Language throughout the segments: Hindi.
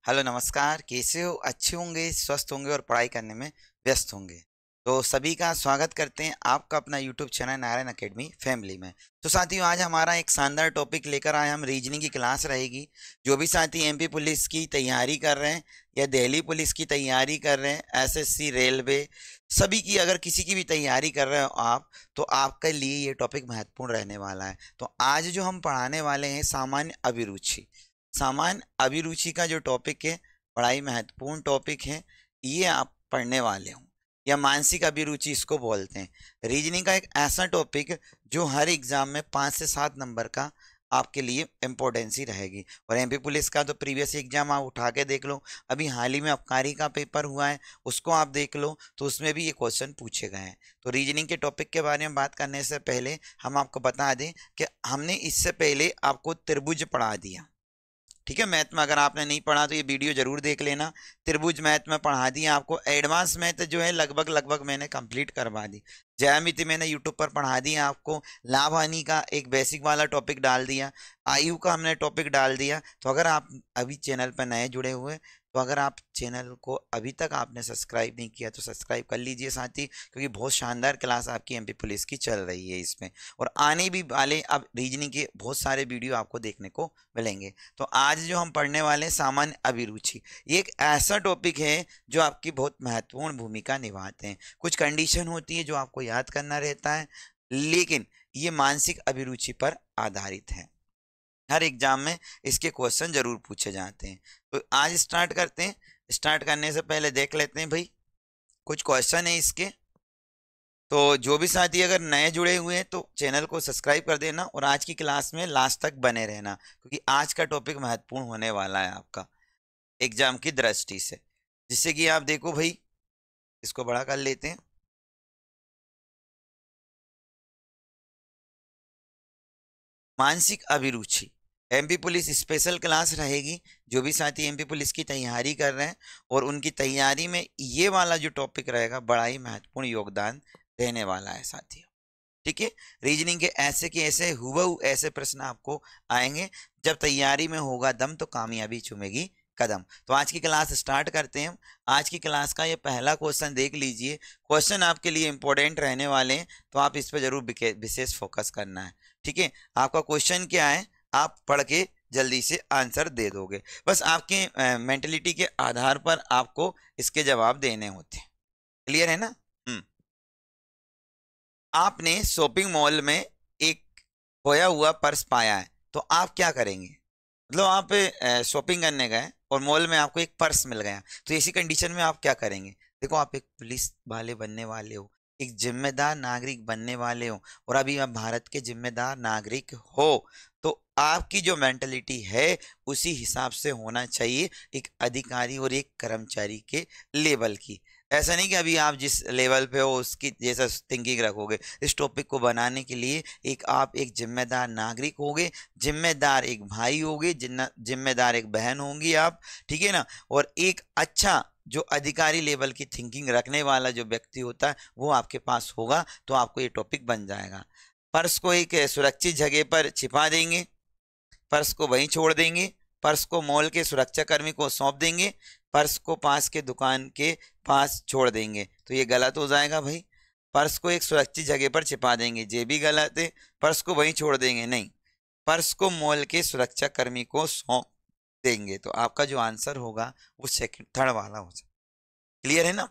हेलो नमस्कार, कैसे हो? अच्छे होंगे, स्वस्थ होंगे और पढ़ाई करने में व्यस्त होंगे। तो सभी का स्वागत करते हैं आपका अपना YouTube channel Narayan academy family में। तो साथियों, आज हमारा एक शानदार टॉपिक लेकर आए हम। रीजनिंग की क्लास रहेगी। जो भी साथी एमपी पुलिस की तैयारी कर रहे हैं या दिल्ली पुलिस की तैयारी कर रहे हैं, एसएससी, रेलवे, सभी की अगर किसी की भी तैयारी कर रहे हो आप, तो आपके लिए ये टॉपिक महत्वपूर्ण रहने वाला है। तो आज जो हम पढ़ाने वाले हैं, सामान्य अभिरुचि। सामान्य अभिरुचि का जो टॉपिक है, बड़ा ही महत्वपूर्ण टॉपिक है। ये आप पढ़ने वाले हो, या मानसिक अभिरुचि इसको बोलते हैं। रीजनिंग का एक ऐसा टॉपिक जो हर एग्जाम में 5 से 7 नंबर का आपके लिए इम्पोर्टेंसी रहेगी। और एमपी पुलिस का तो प्रीवियस एग्जाम आप उठा के देख लो। अभी हाल ही में आबकारी का पेपर हुआ है, उसको आप देख लो, तो उसमें भी ये क्वेश्चन पूछे गए हैं। तो रीजनिंग के टॉपिक के बारे में बात करने से पहले हम आपको बता दें कि हमने इससे पहले आपको त्रिभुज पढ़ा दिया। ठीक है, मैथ में अगर आपने नहीं पढ़ा तो ये वीडियो जरूर देख लेना। त्रिभुज मैथ में पढ़ा दिया आपको। एडवांस मैथ जो है लगभग लगभग मैंने कंप्लीट करवा दी। ज्यामिति मैंने यूट्यूब पर पढ़ा दिया आपको। लाभ हानि का एक बेसिक वाला टॉपिक डाल दिया। आयु का हमने टॉपिक डाल दिया। तो अगर आप अभी चैनल पर नए जुड़े हुए, तो अगर आप चैनल को अभी तक आपने सब्सक्राइब नहीं किया तो सब्सक्राइब कर लीजिए साथी, क्योंकि बहुत शानदार क्लास आपकी एमपी पुलिस की चल रही है इसमें। और आने भी वाले अब रीजनिंग के बहुत सारे वीडियो आपको देखने को मिलेंगे। तो आज जो हम पढ़ने वाले हैं, सामान्य अभिरुचि, ये एक ऐसा टॉपिक है जो आपकी बहुत महत्वपूर्ण भूमिका निभाते हैं। कुछ कंडीशन होती है जो आपको याद करना रहता है, लेकिन ये मानसिक अभिरुचि पर आधारित है। हर एग्जाम में इसके क्वेश्चन जरूर पूछे जाते हैं। तो आज स्टार्ट करते हैं। स्टार्ट करने से पहले देख लेते हैं भाई, कुछ क्वेश्चन है इसके। तो जो भी साथी अगर नए जुड़े हुए हैं तो चैनल को सब्सक्राइब कर देना, और आज की क्लास में लास्ट तक बने रहना, क्योंकि आज का टॉपिक महत्वपूर्ण होने वाला है आपका एग्जाम की दृष्टि से। जिससे कि आप देखो भाई, इसको बड़ा कर लेते हैं। मानसिक अभिरुचि एमपी पुलिस स्पेशल क्लास रहेगी। जो भी साथी एमपी पुलिस की तैयारी कर रहे हैं और उनकी तैयारी में ये वाला जो टॉपिक रहेगा, बड़ा ही महत्वपूर्ण योगदान देने वाला है साथियों। ठीक है, रीजनिंग के ऐसे के ऐसे हुबहू ऐसे प्रश्न आपको आएंगे। जब तैयारी में होगा दम तो कामयाबी चूमेगी कदम। तो आज की क्लास स्टार्ट करते हैं हम। आज की क्लास का ये पहला क्वेश्चन देख लीजिए। क्वेश्चन आपके लिए इंपॉर्टेंट रहने वाले हैं, तो आप इस पर जरूर विशेष फोकस करना है। ठीक है, आपका क्वेश्चन क्या है, आप पढ़ के जल्दी से आंसर दे दोगे। बस आपके मेंटलिटी के आधार पर आपको इसके जवाब देने होते हैं। क्लियर है ना? आपने शॉपिंग मॉल में एक खोया हुआ पर्स पाया है, तो आप क्या करेंगे? मतलब आप शॉपिंग करने गए और मॉल में आपको एक पर्स मिल गया, तो ऐसी कंडीशन में आप क्या करेंगे? देखो, आप एक पुलिस वाले बनने वाले हो, एक जिम्मेदार नागरिक बनने वाले हो, और अभी आप भारत के जिम्मेदार नागरिक हो। तो आपकी जो मेंटलिटी है उसी हिसाब से होना चाहिए, एक अधिकारी और एक कर्मचारी के लेवल की। ऐसा नहीं कि अभी आप जिस लेवल पे हो उसकी जैसा थिंकिंग रखोगे। इस टॉपिक को बनाने के लिए एक आप एक जिम्मेदार नागरिक होगे, जिम्मेदार एक भाई होगे, जिम्मेदार एक बहन होंगी आप। ठीक है ना? और एक अच्छा जो अधिकारी लेवल की थिंकिंग रखने वाला जो व्यक्ति होता है वो आपके पास होगा, तो आपको ये टॉपिक बन जाएगा। पर्स को एक सुरक्षित जगह पर छिपा देंगे, पर्स को वहीं छोड़ देंगे, पर्स को मॉल के सुरक्षा कर्मी को सौंप देंगे, पर्स को पास के दुकान के पास छोड़ देंगे, तो ये गलत हो जाएगा भाई। पर्स को एक सुरक्षित जगह पर छिपा देंगे, ये भी गलत है। पर्स को वहीं छोड़ देंगे, नहीं, पर्स को मॉल के सुरक्षा कर्मी को सौंप देंगे। तो आपका जो आंसर होगा वो सेकंड थर्ड वाला हो जाए। क्लियर है ना?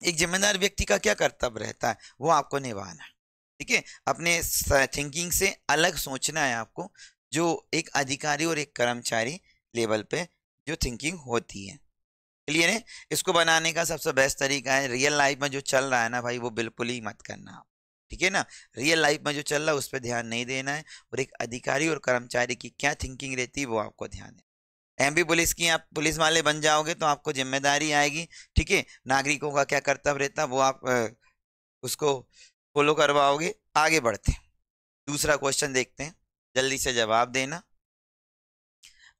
एक जिम्मेदार व्यक्ति का क्या कर्तव्य रहता है, वो आपको निभाना है। ठीक है, अपने थिंकिंग से अलग सोचना है आपको, जो एक अधिकारी और एक कर्मचारी लेवल पे जो थिंकिंग होती है। क्लियर है? इसको बनाने का सबसे बेस्ट तरीका है, रियल लाइफ में जो चल रहा है ना भाई, वो बिल्कुल ही मत करना। ठीक है ना? रियल लाइफ में जो चल रहा है उस पर ध्यान नहीं देना है, और एक अधिकारी और कर्मचारी की क्या थिंकिंग रहती है वो आपको ध्यान है। एमपी पुलिस की आप पुलिस वाले बन जाओगे तो आपको जिम्मेदारी आएगी। ठीक है, नागरिकों का क्या कर्तव्य रहता है वो आप उसको फॉलो करवाओगे। आगे बढ़ते हैं, दूसरा क्वेश्चन देखते हैं, जल्दी से जवाब देना।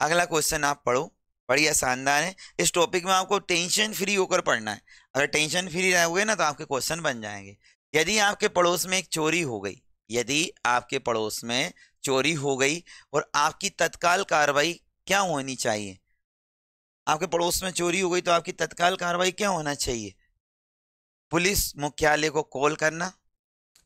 अगला क्वेश्चन आप पढ़ो, बढ़िया शानदार है। इस टॉपिक में आपको टेंशन फ्री होकर पढ़ना है। अगर टेंशन फ्री रहोगे ना तो आपके क्वेश्चन बन जाएंगे। यदि आपके पड़ोस में एक चोरी हो गई, यदि आपके पड़ोस में चोरी हो गई और आपकी तत्काल कार्रवाई क्या होनी चाहिए? आपके पड़ोस में चोरी हो गई तो आपकी तत्काल कार्रवाई क्या होना चाहिए? पुलिस मुख्यालय को कॉल करना,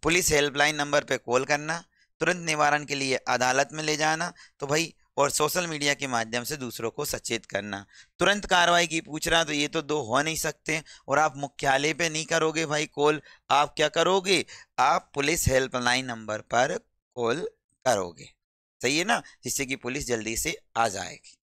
पुलिस हेल्पलाइन नंबर पे कॉल करना, तुरंत निवारण के लिए अदालत में ले जाना, तो भाई और सोशल मीडिया के माध्यम से दूसरों को सचेत करना। तुरंत कार्रवाई की पूछ रहा, तो ये तो दो हो नहीं सकते। और आप मुख्यालय पे नहीं करोगे भाई कॉल, आप क्या करोगे? आप पुलिस हेल्पलाइन नंबर पर कॉल करोगे, सही है ना, जिससे कि पुलिस जल्दी से आ जाएगी।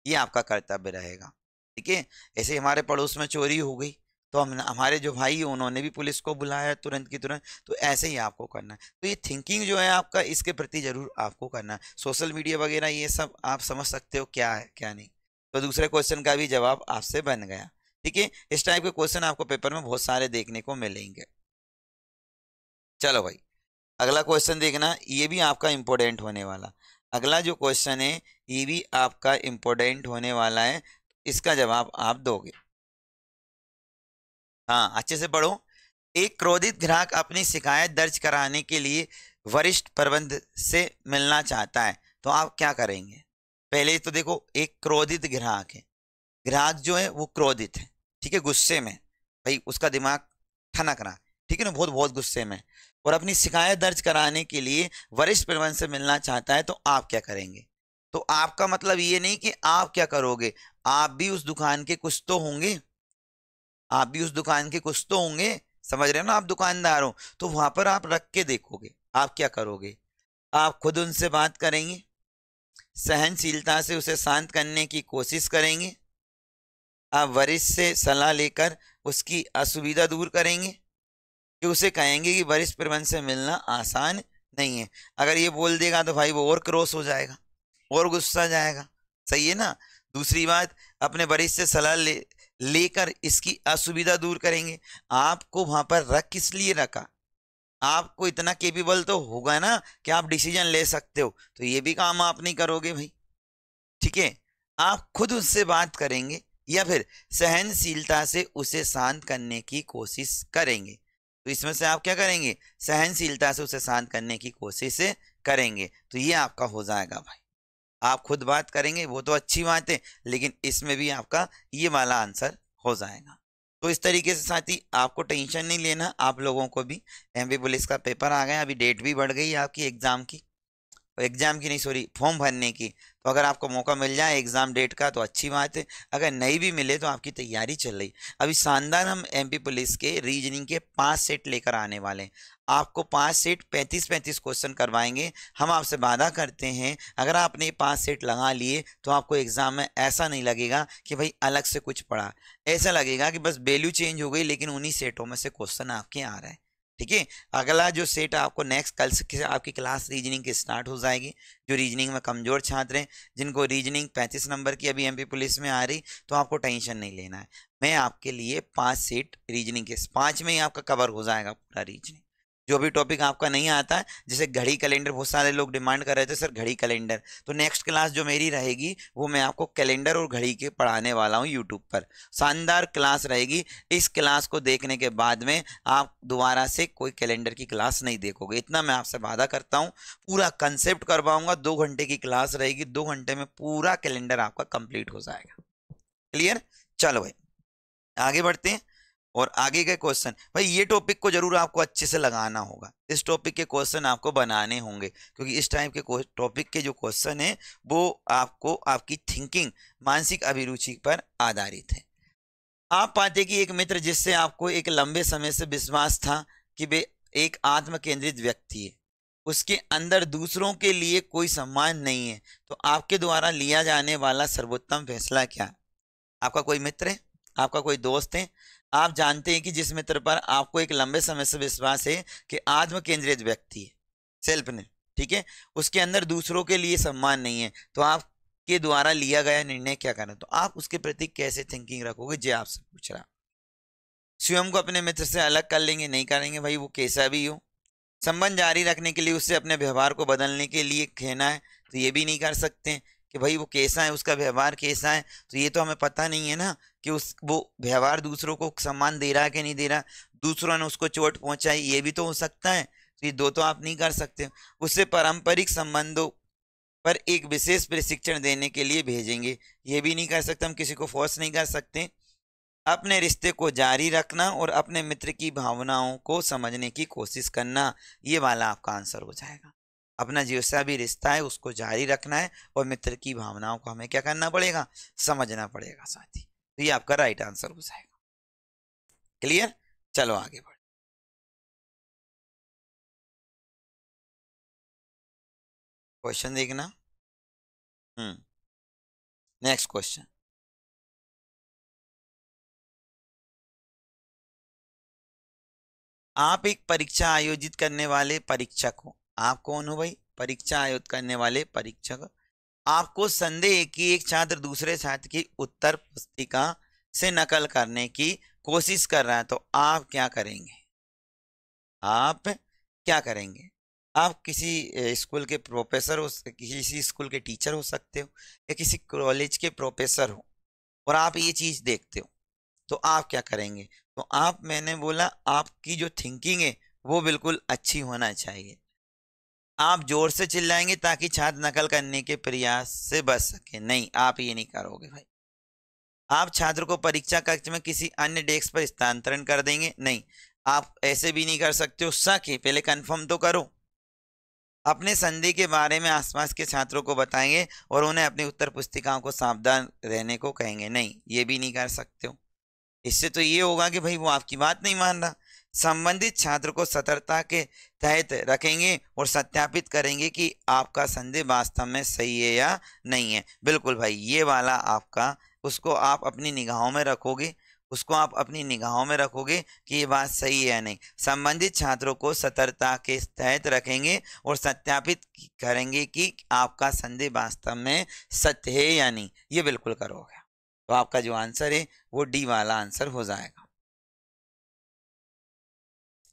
ये आपका कर्तव्य रहेगा, ठीक है। ऐसे हमारे पड़ोस में चोरी हो गई, तो हम हमारे जो भाई उन्होंने भी पुलिस को बुलाया तुरंत की तुरंत, तो ऐसे ही आपको करना है। तो ये थिंकिंग जो है आपका, इसके प्रति जरूर आपको करना है। सोशल मीडिया वगैरह ये सब आप समझ सकते हो क्या है क्या नहीं। तो दूसरे क्वेश्चन का भी जवाब आपसे बन गया, ठीक है। इस टाइप के क्वेश्चन आपको पेपर में बहुत सारे देखने को मिलेंगे। चलो भाई, अगला क्वेश्चन देखना, ये भी आपका इंपॉर्टेंट होने वाला। अगला जो क्वेश्चन है ये भी आपका इंपॉर्टेंट होने वाला है, इसका जवाब आप दोगे। हाँ, अच्छे से पढ़ो। एक क्रोधित ग्राहक अपनी शिकायत दर्ज कराने के लिए वरिष्ठ प्रबंध से मिलना चाहता है, तो आप क्या करेंगे? पहले तो देखो, एक क्रोधित ग्राहक है, ग्राहक जो है वो क्रोधित है, ठीक है, गुस्से में, भाई उसका दिमाग ठनक रहा, ठीक है ना, बहुत बहुत गुस्से में, और अपनी शिकायत दर्ज कराने के लिए वरिष्ठ प्रबंध से मिलना चाहता है, तो आप क्या करेंगे? तो आपका मतलब ये नहीं कि आप क्या करोगे, आप भी उस दुकान के कुछ तो होंगे, आप भी उस दुकान के कुछ तो होंगे, समझ रहे हो ना, आप दुकानदार हो, तो वहां पर आप रख के देखोगे आप क्या करोगे। आप खुद उनसे बात करेंगे, सहनशीलता से उसे शांत करने की कोशिश करेंगे, आप वरिष्ठ से सलाह लेकर उसकी असुविधा दूर करेंगे, कि उसे कहेंगे कि वरिष्ठ प्रबंध से मिलना आसान नहीं है। अगर ये बोल देगा तो भाई वो और क्रॉस हो जाएगा और गुस्सा जाएगा, सही है ना। दूसरी बात, अपने वरिष्ठ से सलाह लेकर इसकी असुविधा दूर करेंगे। आपको वहां पर रख किस लिए रखा? आपको इतना केपेबल तो होगा ना कि आप डिसीजन ले सकते हो, तो ये भी काम आप नहीं करोगे भाई, ठीक है। आप खुद उससे बात करेंगे या फिर सहनशीलता से उसे शांत करने की कोशिश करेंगे, तो इसमें से आप क्या करेंगे? सहनशीलता से उसे शांत करने की कोशिश करेंगे, तो ये आपका हो जाएगा भाई। आप खुद बात करेंगे वो तो अच्छी बात है, लेकिन इसमें भी आपका ये वाला आंसर हो जाएगा। तो इस तरीके से साथी आपको टेंशन नहीं लेना, आप लोगों को भी एमपी पुलिस का पेपर आ गया, अभी डेट भी बढ़ गई आपकी एग्जाम की नहीं, सॉरी, फॉर्म भरने की। तो अगर आपको मौका मिल जाए एग्जाम डेट का तो अच्छी बात है, अगर नहीं भी मिले तो आपकी तैयारी चल रही। अभी शानदार हम एमपी पुलिस के रीजनिंग के 5 सेट लेकर आने वाले हैं, आपको 5 सेट 35-35 क्वेश्चन करवाएंगे। हम आपसे वादा करते हैं अगर आपने 5 सेट लगा लिए तो आपको एग्जाम में ऐसा नहीं लगेगा कि भाई अलग से कुछ पढ़ा, ऐसा लगेगा कि बस वैल्यू चेंज हो गई, लेकिन उन्हीं सेटों में से क्वेश्चन आपके आ रहे हैं, ठीक है। अगला जो सेट आपको नेक्स्ट कल से आपकी क्लास रीजनिंग की स्टार्ट हो जाएगी। जो रीजनिंग में कमजोर छात्र हैं, जिनको रीजनिंग 35 नंबर की अभी एमपी पुलिस में आ रही, तो आपको टेंशन नहीं लेना है। मैं आपके लिए 5 सेट रीजनिंग के 5 में ही आपका कवर हो जाएगा पूरा रीजनिंग। जो भी टॉपिक आपका नहीं आता है, जैसे घड़ी कैलेंडर, बहुत सारे लोग डिमांड कर रहे थे सर घड़ी कैलेंडर, तो नेक्स्ट क्लास जो मेरी रहेगी वो मैं आपको कैलेंडर और घड़ी के पढ़ाने वाला हूँ यूट्यूब पर। शानदार क्लास रहेगी, इस क्लास को देखने के बाद में आप दोबारा से कोई कैलेंडर की क्लास नहीं देखोगे, इतना मैं आपसे वादा करता हूँ। पूरा कंसेप्ट करवाऊंगा, 2 घंटे की क्लास रहेगी, 2 घंटे में पूरा कैलेंडर आपका कंप्लीट हो जाएगा। क्लियर? चलो भाई आगे बढ़ते हैं। और आगे के क्वेश्चन, भाई ये टॉपिक को जरूर आपको अच्छे से लगाना होगा, इस टॉपिक के क्वेश्चन आपको बनाने होंगे, क्योंकि इस टाइप के टॉपिक के जो क्वेश्चन है वो आपको आपकी थिंकिंग, मानसिक अभिरुचि पर आधारित है। आप पाते कि एक मित्र जिससे आपको एक लंबे समय से विश्वास था कि वे एक आत्म केंद्रित व्यक्ति है, उसके अंदर दूसरों के लिए कोई सम्मान नहीं है, तो आपके द्वारा लिया जाने वाला सर्वोत्तम फैसला क्या है? आपका कोई मित्र है, आपका कोई दोस्त है, आप जानते हैं कि जिस मित्र पर आपको एक लंबे समय से विश्वास है कि आत्म केंद्रित व्यक्ति है, सेल्फ ने, ठीक है, उसके अंदर दूसरों के लिए सम्मान नहीं है, तो आपके द्वारा लिया गया निर्णय क्या करना, तो आप उसके प्रति कैसे थिंकिंग रखोगे, जे आपसे पूछ रहा। स्वयं को अपने मित्र से अलग कर लेंगे, नहीं करेंगे भाई, वो कैसा भी हो। संबंध जारी रखने के लिए उससे अपने व्यवहार को बदलने के लिए कहना है, तो ये भी नहीं कर सकते कि भाई वो कैसा है, उसका व्यवहार कैसा है, तो ये तो हमें पता नहीं है ना कि वो व्यवहार दूसरों को सम्मान दे रहा है कि नहीं दे रहा, दूसरों ने उसको चोट पहुंचाई, ये भी तो हो सकता है, तो ये दो तो आप नहीं कर सकते। उससे पारंपरिक संबंधों पर एक विशेष प्रशिक्षण देने के लिए भेजेंगे। ये भी नहीं कर सकते, हम किसी को फोर्स नहीं कर सकते। अपने रिश्ते को जारी रखना और अपने मित्र की भावनाओं को समझने की कोशिश करना, ये वाला आपका आंसर हो जाएगा। अपना जैसा भी रिश्ता है उसको जारी रखना है और मित्र की भावनाओं को हमें क्या करना पड़ेगा, समझना पड़ेगा साथी। तो ये आपका राइट आंसर हो जाएगा। क्लियर, चलो आगे बढ़ो। क्वेश्चन देखना। Next question. आप एक परीक्षा आयोजित करने वाले परीक्षक हो। आप कौन हो भाई, परीक्षा आयोजित करने वाले परीक्षक। आपको संदेह है कि एक छात्र दूसरे छात्र की उत्तर पुस्तिका से नकल करने की कोशिश कर रहा है, तो आप क्या करेंगे? आप क्या करेंगे? आप किसी स्कूल के प्रोफेसर हो, किसी स्कूल के टीचर हो सकते हो, या किसी कॉलेज के प्रोफेसर हो और आप ये चीज देखते हो, तो आप क्या करेंगे? तो आप, मैंने बोला आपकी जो थिंकिंग है वो बिल्कुल अच्छी होना चाहिए। आप जोर से चिल्लाएंगे ताकि छात्र नकल करने के प्रयास से बच सके? नहीं, आप ये नहीं करोगे भाई। आप छात्र को परीक्षा कक्ष में किसी अन्य डेस्क पर स्थानांतरण कर देंगे? नहीं, आप ऐसे भी नहीं कर सकते हो। शक है, पहले कंफर्म तो करो। अपने संदेह के बारे में आसपास के छात्रों को बताएंगे और उन्हें अपनी उत्तर पुस्तिकाओं को सावधान रहने को कहेंगे? नहीं, ये भी नहीं कर सकते हो। इससे तो ये होगा कि भाई वो आपकी बात नहीं मान रहा। संबंधित छात्र को सतर्कता के तहत रखेंगे और सत्यापित करेंगे कि आपका संदेह वास्तव में सही है या नहीं है। बिल्कुल भाई, ये वाला आपका, उसको आप अपनी निगाहों में रखोगे, उसको आप अपनी निगाहों में रखोगे कि ये बात सही है या नहीं। संबंधित छात्रों को सतर्कता के तहत रखेंगे और सत्यापित करेंगे कि आपका संदेह वास्तव में सत्य है या नहीं। ये बिल्कुल करोगे, तो आपका जो आंसर है वो डी वाला आंसर हो जाएगा।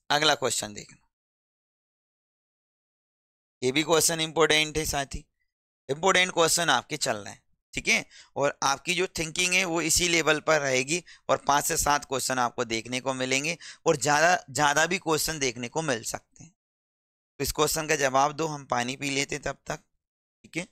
अगला क्वेश्चन देखना। ये भी क्वेश्चन इंपोर्टेंट है साथी, इंपोर्टेंट क्वेश्चन आपके चल रहे हैं, ठीक है। और आपकी जो थिंकिंग है वो इसी लेवल पर रहेगी और 5 से 7 क्वेश्चन आपको देखने को मिलेंगे और ज्यादा ज्यादा भी क्वेश्चन देखने को मिल सकते हैं। तो इस क्वेश्चन का जवाब दो, हम पानी पी लेते तब तक, ठीक है।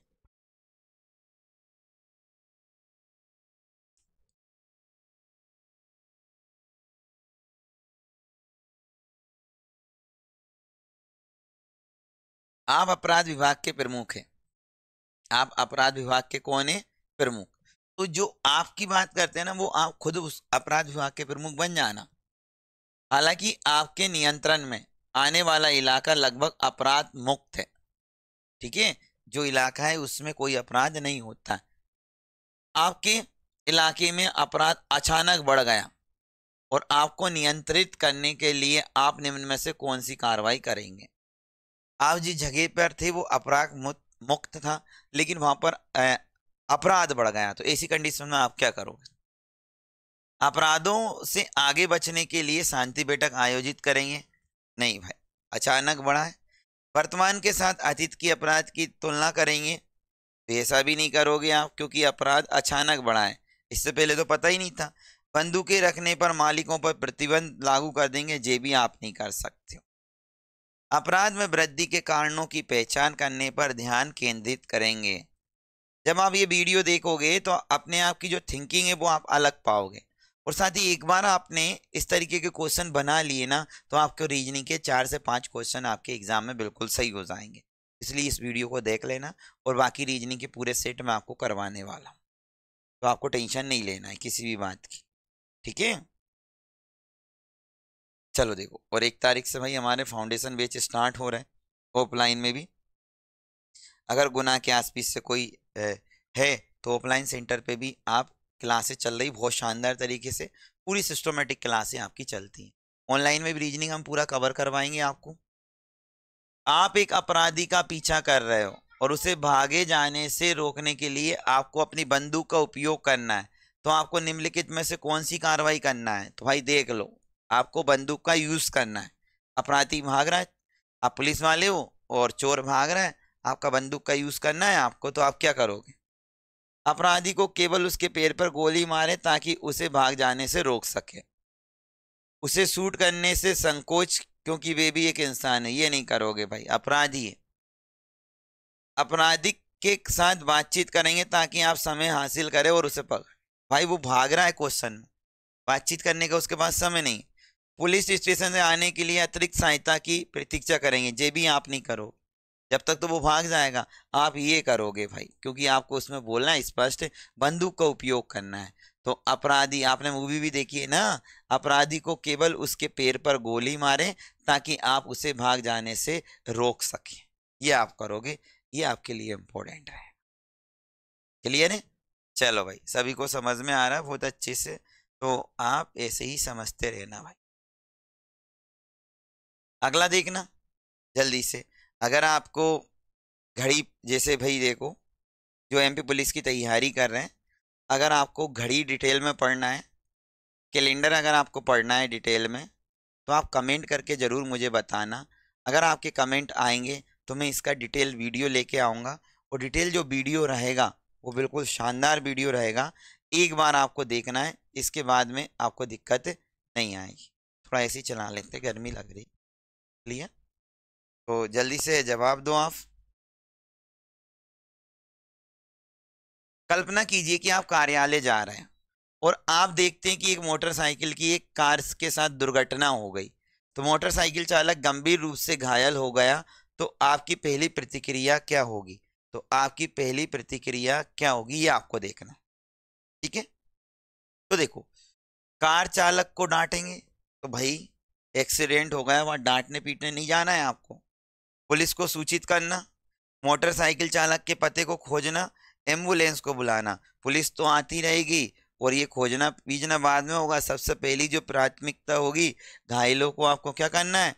आप अपराध विभाग के प्रमुख हैं। आप अपराध विभाग के कौन है? प्रमुख। तो जो आपकी बात करते हैं ना, वो आप खुद उस अपराध विभाग के प्रमुख बन जाना। हालांकि आपके नियंत्रण में आने वाला इलाका लगभग अपराध मुक्त है, ठीक है। जो इलाका है उसमें कोई अपराध नहीं होता। आपके इलाके में अपराध अचानक बढ़ गया और आपको नियंत्रित करने के लिए आप निम्न में से कौन सी कार्रवाई करेंगे? आप जिस जगह पर थे वो अपराध मुक्त था, लेकिन वहां पर अपराध बढ़ गया, तो ऐसी कंडीशन में आप क्या करोगे? अपराधों से आगे बचने के लिए शांति बैठक आयोजित करेंगे? नहीं भाई, अचानक बढ़ा है। वर्तमान के साथ अतीत की अपराध की तुलना करेंगे? तो ऐसा भी नहीं करोगे आप, क्योंकि अपराध अचानक बढ़ा है, इससे पहले तो पता ही नहीं था। बंदूकें रखने पर मालिकों पर प्रतिबंध लागू कर देंगे? ये भी आप नहीं कर सकते हो। अपराध में वृद्धि के कारणों की पहचान करने पर ध्यान केंद्रित करेंगे? जब आप ये वीडियो देखोगे तो अपने आप की जो थिंकिंग है वो आप अलग पाओगे। और साथ ही एक बार आपने इस तरीके के क्वेश्चन बना लिए ना, तो आपके रीजनिंग के 4 से 5 क्वेश्चन आपके एग्जाम में बिल्कुल सही हो जाएंगे। इसलिए इस वीडियो को देख लेना, और बाकी रीजनिंग के पूरे सेट में आपको करवाने वाला हूँ, तो आपको टेंशन नहीं लेना है किसी भी बात की, ठीक है। चलो देखो, और 1 तारीख से भाई हमारे फाउंडेशन बैच स्टार्ट हो रहा है, ऑफलाइन में भी। अगर गुना के आसपास से कोई है तो ऑफलाइन सेंटर पे भी आप क्लासेस चल रही, बहुत शानदार तरीके से पूरी सिस्टमेटिक क्लासें आपकी चलती हैं। ऑनलाइन में भी रीजनिंग हम पूरा कवर करवाएंगे आपको। आप एक अपराधी का पीछा कर रहे हो और उसे भागे जाने से रोकने के लिए आपको अपनी बंदूक का उपयोग करना है, तो आपको निम्नलिखित में से कौन सी कार्रवाई करना है? तो भाई देख लो, आपको बंदूक का यूज करना है। अपराधी भाग रहा है, आप पुलिस वाले हो और चोर भाग रहा है, आपका बंदूक का यूज करना है आपको, तो आप क्या करोगे? अपराधी को केवल उसके पैर पर गोली मारे ताकि उसे भाग जाने से रोक सके। उसे शूट करने से संकोच, क्योंकि वे भी एक इंसान है, ये नहीं करोगे भाई, अपराधी है। आपराधिक के साथ बातचीत करेंगे ताकि आप समय हासिल करें और उसे पकड़। भाई वो भाग रहा है क्वेश्चन में, बातचीत करने का उसके पास समय नहीं। पुलिस स्टेशन से आने के लिए अतिरिक्त सहायता की प्रतीक्षा करेंगे, ये भी आप नहीं करो, जब तक तो वो भाग जाएगा। आप ये करोगे भाई, क्योंकि आपको उसमें बोलना है स्पष्ट, बंदूक का उपयोग करना है। तो अपराधी, आपने मूवी भी देखी है ना, अपराधी को केवल उसके पैर पर गोली मारे ताकि आप उसे भाग जाने से रोक सके। ये आप करोगे, ये आपके लिए इंपॉर्टेंट है। क्लियर है? चलो भाई, सभी को समझ में आ रहा है बहुत अच्छे से, तो आप ऐसे ही समझते रहना भाई। अगला देखना जल्दी से। अगर आपको घड़ी, जैसे भाई देखो, जो एमपी पुलिस की तैयारी कर रहे हैं, अगर आपको घड़ी डिटेल में पढ़ना है, कैलेंडर अगर आपको पढ़ना है डिटेल में, तो आप कमेंट करके ज़रूर मुझे बताना। अगर आपके कमेंट आएंगे तो मैं इसका डिटेल वीडियो लेके आऊँगा, और डिटेल जो वीडियो रहेगा वो बिल्कुल शानदार वीडियो रहेगा। एक बार आपको देखना है, इसके बाद में आपको दिक्कत नहीं आएगी। थोड़ा ऐसे ही चला लेते, गर्मी लग रही। क्लियर? तो जल्दी से जवाब दो आप। कल्पना कीजिए कि आप कार्यालय जा रहे हैं और आप देखते हैं कि एक मोटरसाइकिल की एक कार के साथ दुर्घटना हो गई, तो मोटरसाइकिल चालक गंभीर रूप से घायल हो गया। तो आपकी पहली प्रतिक्रिया क्या होगी? तो आपकी पहली प्रतिक्रिया क्या होगी, ये आपको देखना है। ठीक है? तो देखो, कार चालक को डांटेंगे, तो भाई एक्सीडेंट हो गया, वहां डांटने पीटने नहीं जाना है आपको। पुलिस को सूचित करना, मोटरसाइकिल चालक के पते को खोजना, एम्बुलेंस को बुलाना। पुलिस तो आती रहेगी और ये खोजना पीजना बाद में होगा। सबसे पहली जो प्राथमिकता होगी, घायलों को आपको क्या करना है,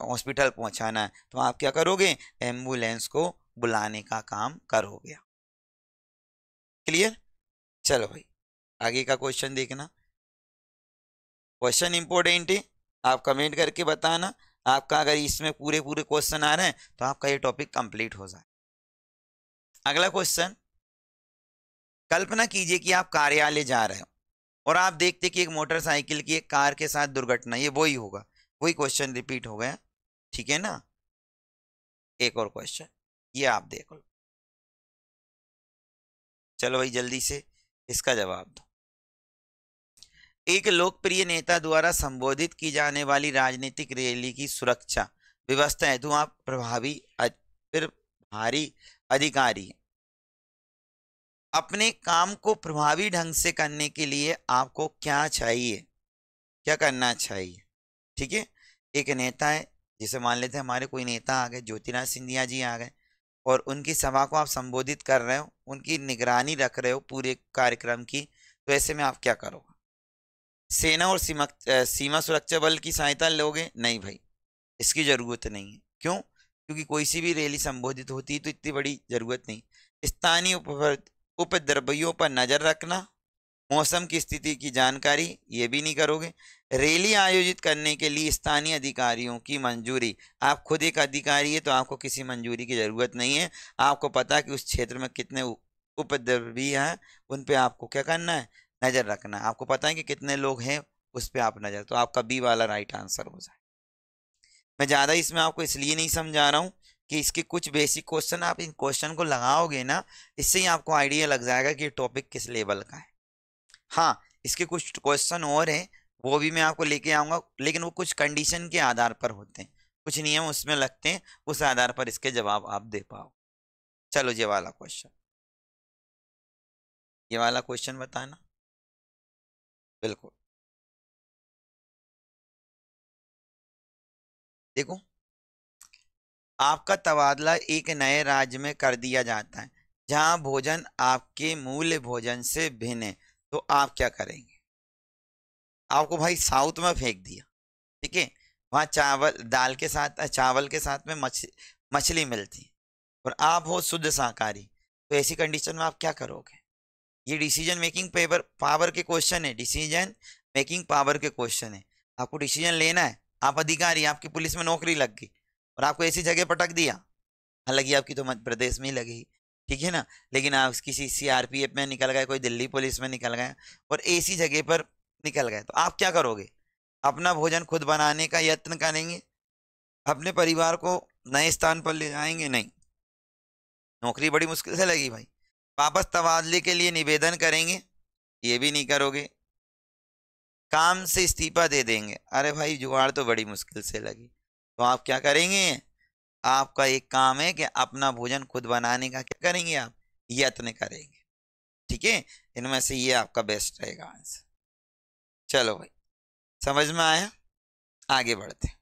हॉस्पिटल पहुंचाना है। तो आप क्या करोगे, एम्बुलेंस को बुलाने का काम करोगे। क्लियर? चलो भाई, आगे का क्वेश्चन देखना। क्वेश्चन इंपॉर्टेंट है, आप कमेंट करके बताना। आपका अगर इसमें पूरे पूरे क्वेश्चन आ रहे हैं तो आपका ये टॉपिक कंप्लीट हो जाए। अगला क्वेश्चन, कल्पना कीजिए कि आप कार्यालय जा रहे हो और आप देखते कि एक मोटरसाइकिल की एक कार के साथ दुर्घटना, ये वही होगा, वही क्वेश्चन रिपीट हो गया। ठीक है ना? एक और क्वेश्चन, ये आप देख लो। चलो भाई जल्दी से इसका जवाब दो। एक लोकप्रिय नेता द्वारा संबोधित की जाने वाली राजनीतिक रैली की सुरक्षा व्यवस्था हेतु आप फिर भारी अधिकारी, अपने काम को प्रभावी ढंग से करने के लिए आपको क्या चाहिए, क्या करना चाहिए? ठीक है? एक नेता है, जैसे मान लेते हैं हमारे कोई नेता आ गए, ज्योतिराज सिंधिया जी आ गए, और उनकी सभा को आप संबोधित कर रहे हो, उनकी निगरानी रख रहे हो पूरे कार्यक्रम की, तो ऐसे में आप क्या करोगे? सेना और सीमा सुरक्षा बल की सहायता लोगे? नहीं भाई, इसकी जरूरत नहीं है। क्यों? क्योंकि कोई सी भी रैली संबोधित होती है तो इतनी बड़ी जरूरत नहीं। स्थानीय उपद्रवियों पर नजर रखना, मौसम की स्थिति की जानकारी, ये भी नहीं करोगे। रैली आयोजित करने के लिए स्थानीय अधिकारियों की मंजूरी, आप खुद एक अधिकारी है तो आपको किसी मंजूरी की जरूरत नहीं है। आपको पता है कि उस क्षेत्र में कितने उपद्रवी हैं, उन पे आपको क्या करना है, नजर रखना है। आपको पता है कि कितने लोग हैं, उस पर आप नजर, तो आपका बी वाला राइट आंसर हो जाए। मैं ज़्यादा इसमें आपको इसलिए नहीं समझा रहा हूँ कि इसके कुछ बेसिक क्वेश्चन, आप इन क्वेश्चन को लगाओगे ना, इससे ही आपको आइडिया लग जाएगा कि टॉपिक किस लेवल का है। हाँ, इसके कुछ क्वेश्चन और हैं, वो भी मैं आपको लेके आऊँगा, लेकिन वो कुछ कंडीशन के आधार पर होते हैं, कुछ नियम उसमें लगते हैं, उस आधार पर इसके जवाब आप दे पाओ। चलो ये वाला क्वेश्चन, ये वाला क्वेश्चन बताना। बिल्कुल, देखो, आपका तबादला एक नए राज्य में कर दिया जाता है जहां भोजन आपके मूल भोजन से भिन्न है, तो आप क्या करेंगे? आपको भाई साउथ में फेंक दिया, ठीक है, वहां चावल दाल के साथ, चावल के साथ में मछली मिलती है, और आप हो शुद्ध शाकाहारी, तो ऐसी कंडीशन में आप क्या करोगे? ये डिसीजन मेकिंग पावर के क्वेश्चन है, डिसीजन मेकिंग पावर के क्वेश्चन है। आपको डिसीजन लेना है, आप अधिकारी, आपकी पुलिस में नौकरी लग गई और आपको ऐसी जगह पटक दिया, हालांकि आपकी तो मध्य प्रदेश में ही लगी, ठीक है ना, लेकिन आप किसी सीआरपीएफ में निकल गए, कोई दिल्ली पुलिस में निकल गए, और ऐसी जगह पर निकल गए, तो आप क्या करोगे? अपना भोजन खुद बनाने का यत्न करेंगे, अपने परिवार को नए स्थान पर ले जाएंगे? नहीं, नौकरी बड़ी मुश्किल से लगी भाई। वापस तबादले के लिए निवेदन करेंगे, ये भी नहीं करोगे। काम से इस्तीफा दे देंगे, अरे भाई जुगाड़ तो बड़ी मुश्किल से लगी। तो आप क्या करेंगे, आपका एक काम है कि अपना भोजन खुद बनाने का क्या करेंगे आप, यत्न करेंगे। ठीक है, इनमें से ये आपका बेस्ट रहेगा आंसर। चलो भाई, समझ में आया, आगे बढ़ते हैं।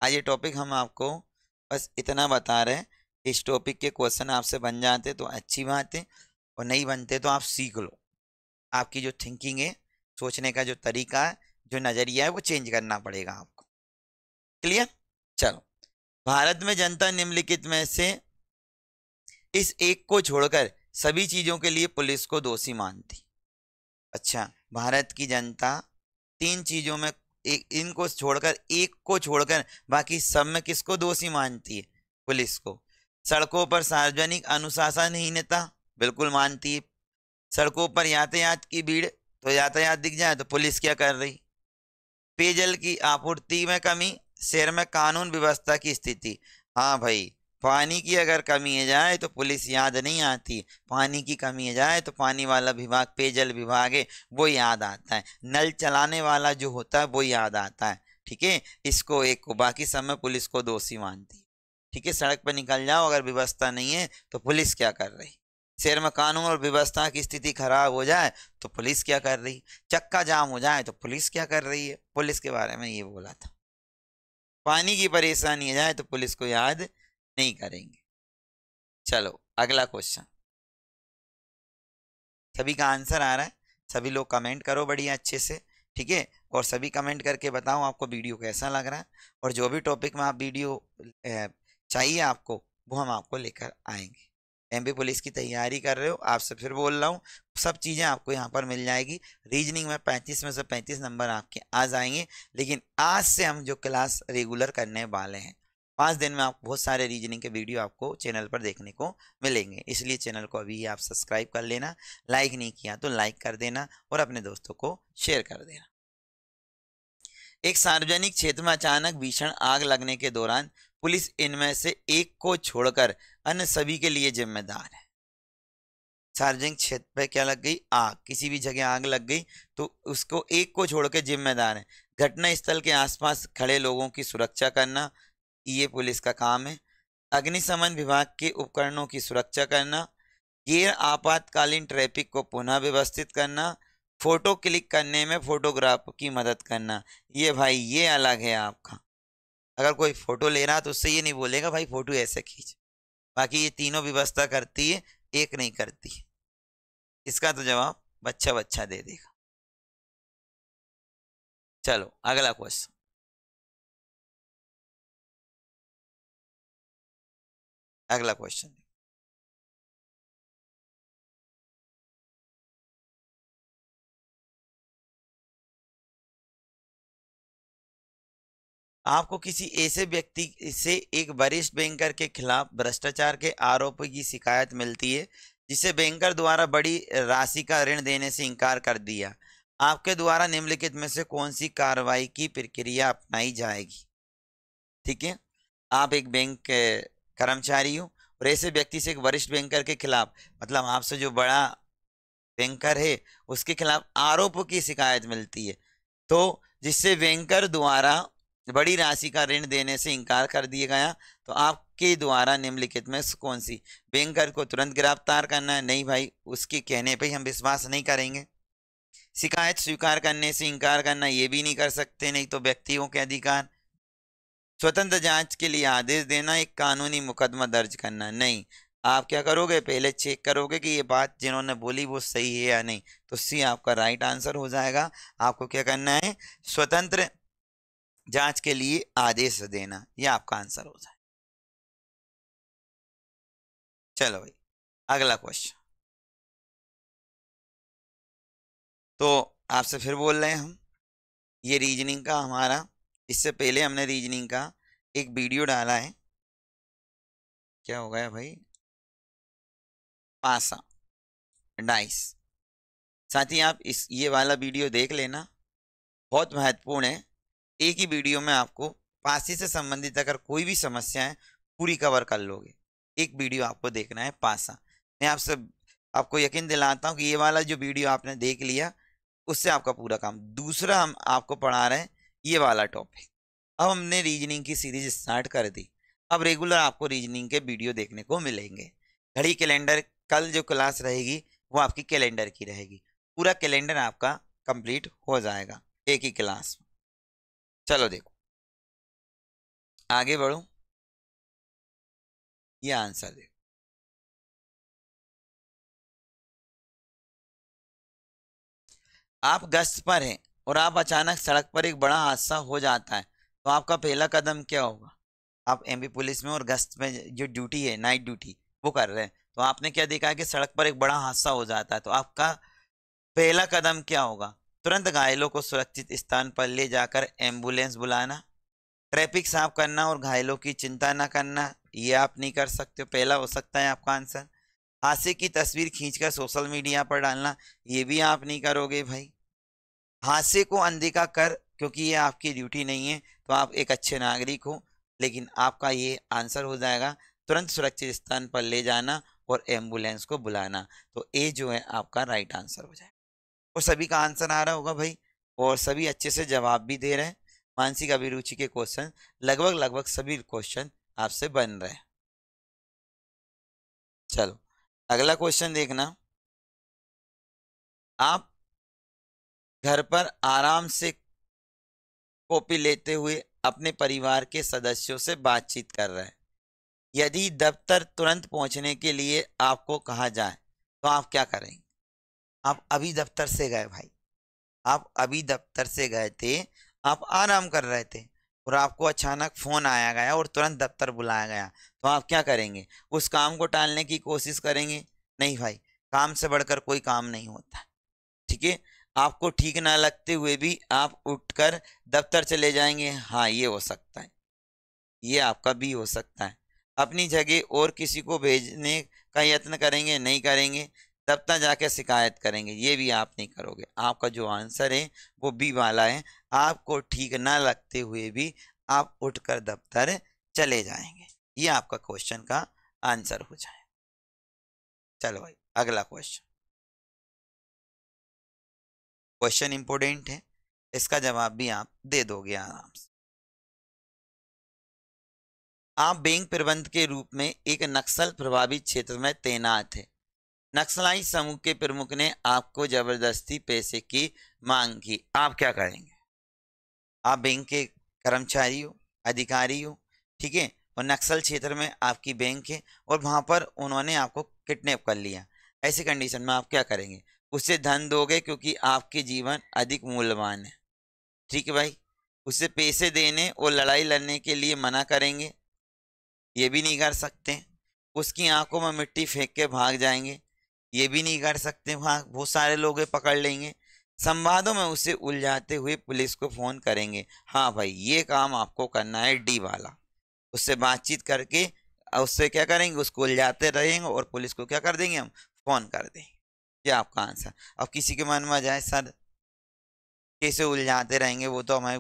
आज ये टॉपिक हम आपको बस इतना बता रहे हैं, इस टॉपिक के क्वेश्चन आपसे बन जाते तो अच्छी बात है, और नहीं बनते तो आप सीख लो। आपकी जो थिंकिंग है, सोचने का जो तरीका है, जो नजरिया है, वो चेंज करना पड़ेगा आपको। क्लियर। चलो, भारत में जनता निम्नलिखित में से इस एक को छोड़कर सभी चीजों के लिए पुलिस को दोषी मानती। अच्छा, भारत की जनता तीन चीजों में एक, इनको छोड़कर, एक को छोड़कर बाकी सब में किसको दोषी मानती है, पुलिस को। सड़कों पर सार्वजनिक अनुशासनहीनता, बिल्कुल मानती है। सड़कों पर यातायात की भीड़, तो यातायात दिख जाए तो पुलिस क्या कर रही। पेयजल की आपूर्ति में कमी, शहर में कानून व्यवस्था की स्थिति। हाँ भाई, पानी की अगर कमी है जाए तो पुलिस याद नहीं आती, पानी की कमी है जाए तो पानी वाला विभाग, पेयजल विभाग है, वो याद आता है। नल चलाने वाला जो होता है वो याद आता है। ठीक है, इसको एक को, बाकी सब में पुलिस को दोषी मानती। ठीक है, सड़क पर निकल जाओ, अगर व्यवस्था नहीं है तो पुलिस क्या कर रही। शहर में कानून और व्यवस्था की स्थिति खराब हो जाए तो पुलिस क्या कर रही। चक्का जाम हो जाए तो पुलिस क्या कर रही है। पुलिस के बारे में ये बोला था। पानी की परेशानी आ जाए तो पुलिस को याद नहीं करेंगे। चलो अगला क्वेश्चन। सभी का आंसर आ रहा है, सभी लोग कमेंट करो बढ़िया अच्छे से। ठीक है, और सभी कमेंट करके बताओ आपको वीडियो कैसा लग रहा है, और जो भी टॉपिक में आप वीडियो चाहिए आपको, वो हम आपको लेकर आएंगे। एमपी पुलिस की तैयारी कर रहे हो, आपसे फिर बोल रहा हूँ, सब चीज़ें आपको यहाँ पर मिल जाएगी। रीजनिंग में 35 में से 35 नंबर आपके आ जाएंगे। लेकिन आज से हम जो क्लास रेगुलर करने वाले हैं, 5 दिन में आपको बहुत सारे रीजनिंग के वीडियो आपको चैनल पर देखने को मिलेंगे। इसलिए चैनल को अभी आप सब्सक्राइब कर लेना, लाइक नहीं किया तो लाइक कर देना, और अपने दोस्तों को शेयर कर देना। एक सार्वजनिक क्षेत्र में अचानक भीषण आग लगने के दौरान पुलिस इनमें से एक को छोड़कर अन्य सभी के लिए जिम्मेदार है। सार्वजनिक क्षेत्र पे क्या लग गई, आग, किसी भी जगह आग लग गई तो उसको एक को छोड़कर जिम्मेदार है। घटना स्थल के आसपास खड़े लोगों की सुरक्षा करना, ये पुलिस का काम है। अग्निशमन विभाग के उपकरणों की सुरक्षा करना, गैर आपातकालीन ट्रैफिक को पुनः व्यवस्थित करना, फोटो क्लिक करने में फोटोग्राफ की मदद करना। ये भाई ये अलग है आपका। अगर कोई फोटो ले रहा है तो उससे ये नहीं बोलेगा भाई फोटो ऐसे खींच। बाकी ये तीनों व्यवस्था करती है, एक नहीं करती है। इसका तो जवाब बच्चा बच्चा दे देगा। चलो अगला क्वेश्चन। अगला क्वेश्चन, आपको किसी ऐसे व्यक्ति से एक वरिष्ठ बैंकर के खिलाफ भ्रष्टाचार के आरोप की शिकायत मिलती है, जिसे बैंकर द्वारा बड़ी राशि का ऋण देने से इनकार कर दिया। आपके द्वारा निम्नलिखित में से कौन सी कार्रवाई की प्रक्रिया अपनाई जाएगी। ठीक है, आप एक बैंक के कर्मचारी हो, और ऐसे व्यक्ति से एक वरिष्ठ बैंकर के खिलाफ, मतलब आपसे जो बड़ा बैंकर है उसके खिलाफ आरोपों की शिकायत मिलती है, तो जिससे बैंकर द्वारा बड़ी राशि का ऋण देने से इनकार कर दिया गया, तो आपके द्वारा निम्नलिखित में कौन सी। बैंकर को तुरंत गिरफ्तार करना है, नहीं भाई उसके कहने पे ही हम विश्वास नहीं करेंगे। शिकायत स्वीकार करने से इनकार करना, ये भी नहीं कर सकते, नहीं तो व्यक्तियों के अधिकार। स्वतंत्र जांच के लिए आदेश देना, एक कानूनी मुकदमा दर्ज करना, नहीं। आप क्या करोगे, पहले चेक करोगे कि ये बात जिन्होंने बोली वो सही है या नहीं, तो सी आपका राइट आंसर हो जाएगा। आपको क्या करना है, स्वतंत्र जांच के लिए आदेश देना, ये आपका आंसर हो जाए। चलो भाई अगला क्वेश्चन। तो आपसे फिर बोल रहे हैं हम, ये रीजनिंग का हमारा, इससे पहले हमने रीजनिंग का एक वीडियो डाला है। क्या हो गया भाई, पासा डाइस। साथ ही आप इस ये वाला वीडियो देख लेना, बहुत महत्वपूर्ण है। एक ही वीडियो में आपको पासी से संबंधित अगर कोई भी समस्या है पूरी कवर कर लोगे। एक वीडियो आपको देखना है पासा। मैं आपको यकीन दिलाता हूँ कि ये वाला जो वीडियो आपने देख लिया उससे आपका पूरा काम। दूसरा हम आपको पढ़ा रहे हैं ये वाला टॉपिक। अब हमने रीजनिंग की सीरीज स्टार्ट कर दी। अब रेगुलर आपको रीजनिंग के वीडियो देखने को मिलेंगे। घड़ी कैलेंडर, कल जो क्लास रहेगी वो आपकी कैलेंडर की रहेगी। पूरा कैलेंडर आपका कंप्लीट हो जाएगा एक ही क्लास में। चलो देखो आगे बढ़ो, ये आंसर देखो। आप गश्त पर हैं और आप अचानक सड़क पर एक बड़ा हादसा हो जाता है, तो आपका पहला कदम क्या होगा? आप एमपी पुलिस में और गश्त में जो ड्यूटी है, नाइट ड्यूटी, वो कर रहे हैं, तो आपने क्या देखा है कि सड़क पर एक बड़ा हादसा हो जाता है, तो आपका पहला कदम क्या होगा? तुरंत घायलों को सुरक्षित स्थान पर ले जाकर एम्बुलेंस बुलाना, ट्रैफिक साफ करना और घायलों की चिंता न करना, ये आप नहीं कर सकते हो। पहला हो सकता है आपका आंसर। हादसे की तस्वीर खींचकर सोशल मीडिया पर डालना, ये भी आप नहीं करोगे भाई। हादसे को अनदेखा कर, क्योंकि ये आपकी ड्यूटी नहीं है, तो आप एक अच्छे नागरिक हो। लेकिन आपका ये आंसर हो जाएगा तुरंत सुरक्षित स्थान पर ले जाना और एम्बुलेंस को बुलाना। तो ए जो है आपका राइट आंसर हो जाएगा। और सभी का आंसर आ रहा होगा भाई, और सभी अच्छे से जवाब भी दे रहे हैं। मानसिक अभिरुचि के क्वेश्चन लगभग लगभग सभी क्वेश्चन आपसे बन रहे हैं। चलो अगला क्वेश्चन देखना। आप घर पर आराम से कॉपी लेते हुए अपने परिवार के सदस्यों से बातचीत कर रहे हैं। यदि दफ्तर तुरंत पहुंचने के लिए आपको कहा जाए तो आप क्या करेंगे? आप अभी दफ्तर से गए भाई, आप अभी दफ्तर से गए थे, आप आराम कर रहे थे और आपको अचानक फोन आया गया और तुरंत दफ्तर बुलाया गया, तो आप क्या करेंगे? उस काम को टालने की कोशिश करेंगे? नहीं भाई, काम से बढ़कर कोई काम नहीं होता। ठीक है, आपको ठीक ना लगते हुए भी आप उठकर दफ्तर चले जाएंगे? हाँ, ये हो सकता है, ये आपका भी हो सकता है। अपनी जगह और किसी को भेजने का यत्न करेंगे? नहीं करेंगे। दफ्तर जाके शिकायत करेंगे? ये भी आप नहीं करोगे। आपका जो आंसर है वो बी वाला है। आपको ठीक ना लगते हुए भी आप उठकर दफ्तर चले जाएंगे। ये आपका क्वेश्चन का आंसर हो जाए। चलो भाई अगला क्वेश्चन। क्वेश्चन इंपोर्टेंट है, इसका जवाब भी आप दे दोगे आराम से। आप बैंक प्रबंध के रूप में एक नक्सल प्रभावित क्षेत्र में तैनात है। नक्सलाई समूह के प्रमुख ने आपको जबरदस्ती पैसे की मांग की, आप क्या करेंगे? आप बैंक के कर्मचारी हो, अधिकारी हो, ठीक है, और नक्सल क्षेत्र में आपकी बैंक है और वहां पर उन्होंने आपको किडनैप कर लिया। ऐसी कंडीशन में आप क्या करेंगे? उससे धन दोगे क्योंकि आपके जीवन अधिक मूल्यवान है, ठीक है भाई। उससे पैसे देने और लड़ाई लड़ने के लिए मना करेंगे? ये भी नहीं कर सकते। उसकी आंखों में मिट्टी फेंक के भाग जाएंगे? ये भी नहीं कर सकते, वहां बहुत सारे लोग पकड़ लेंगे। संवादों में उसे उलझाते हुए पुलिस को फोन करेंगे? हाँ भाई, ये काम आपको करना है, डी वाला। उससे बातचीत करके उससे क्या करेंगे? उसको उलझाते रहेंगे और पुलिस को क्या कर देंगे? हम फोन कर देंगे। ये आपका आंसर। अब किसी के मन में आ जाए सर कैसे उलझाते रहेंगे, वो तो हमें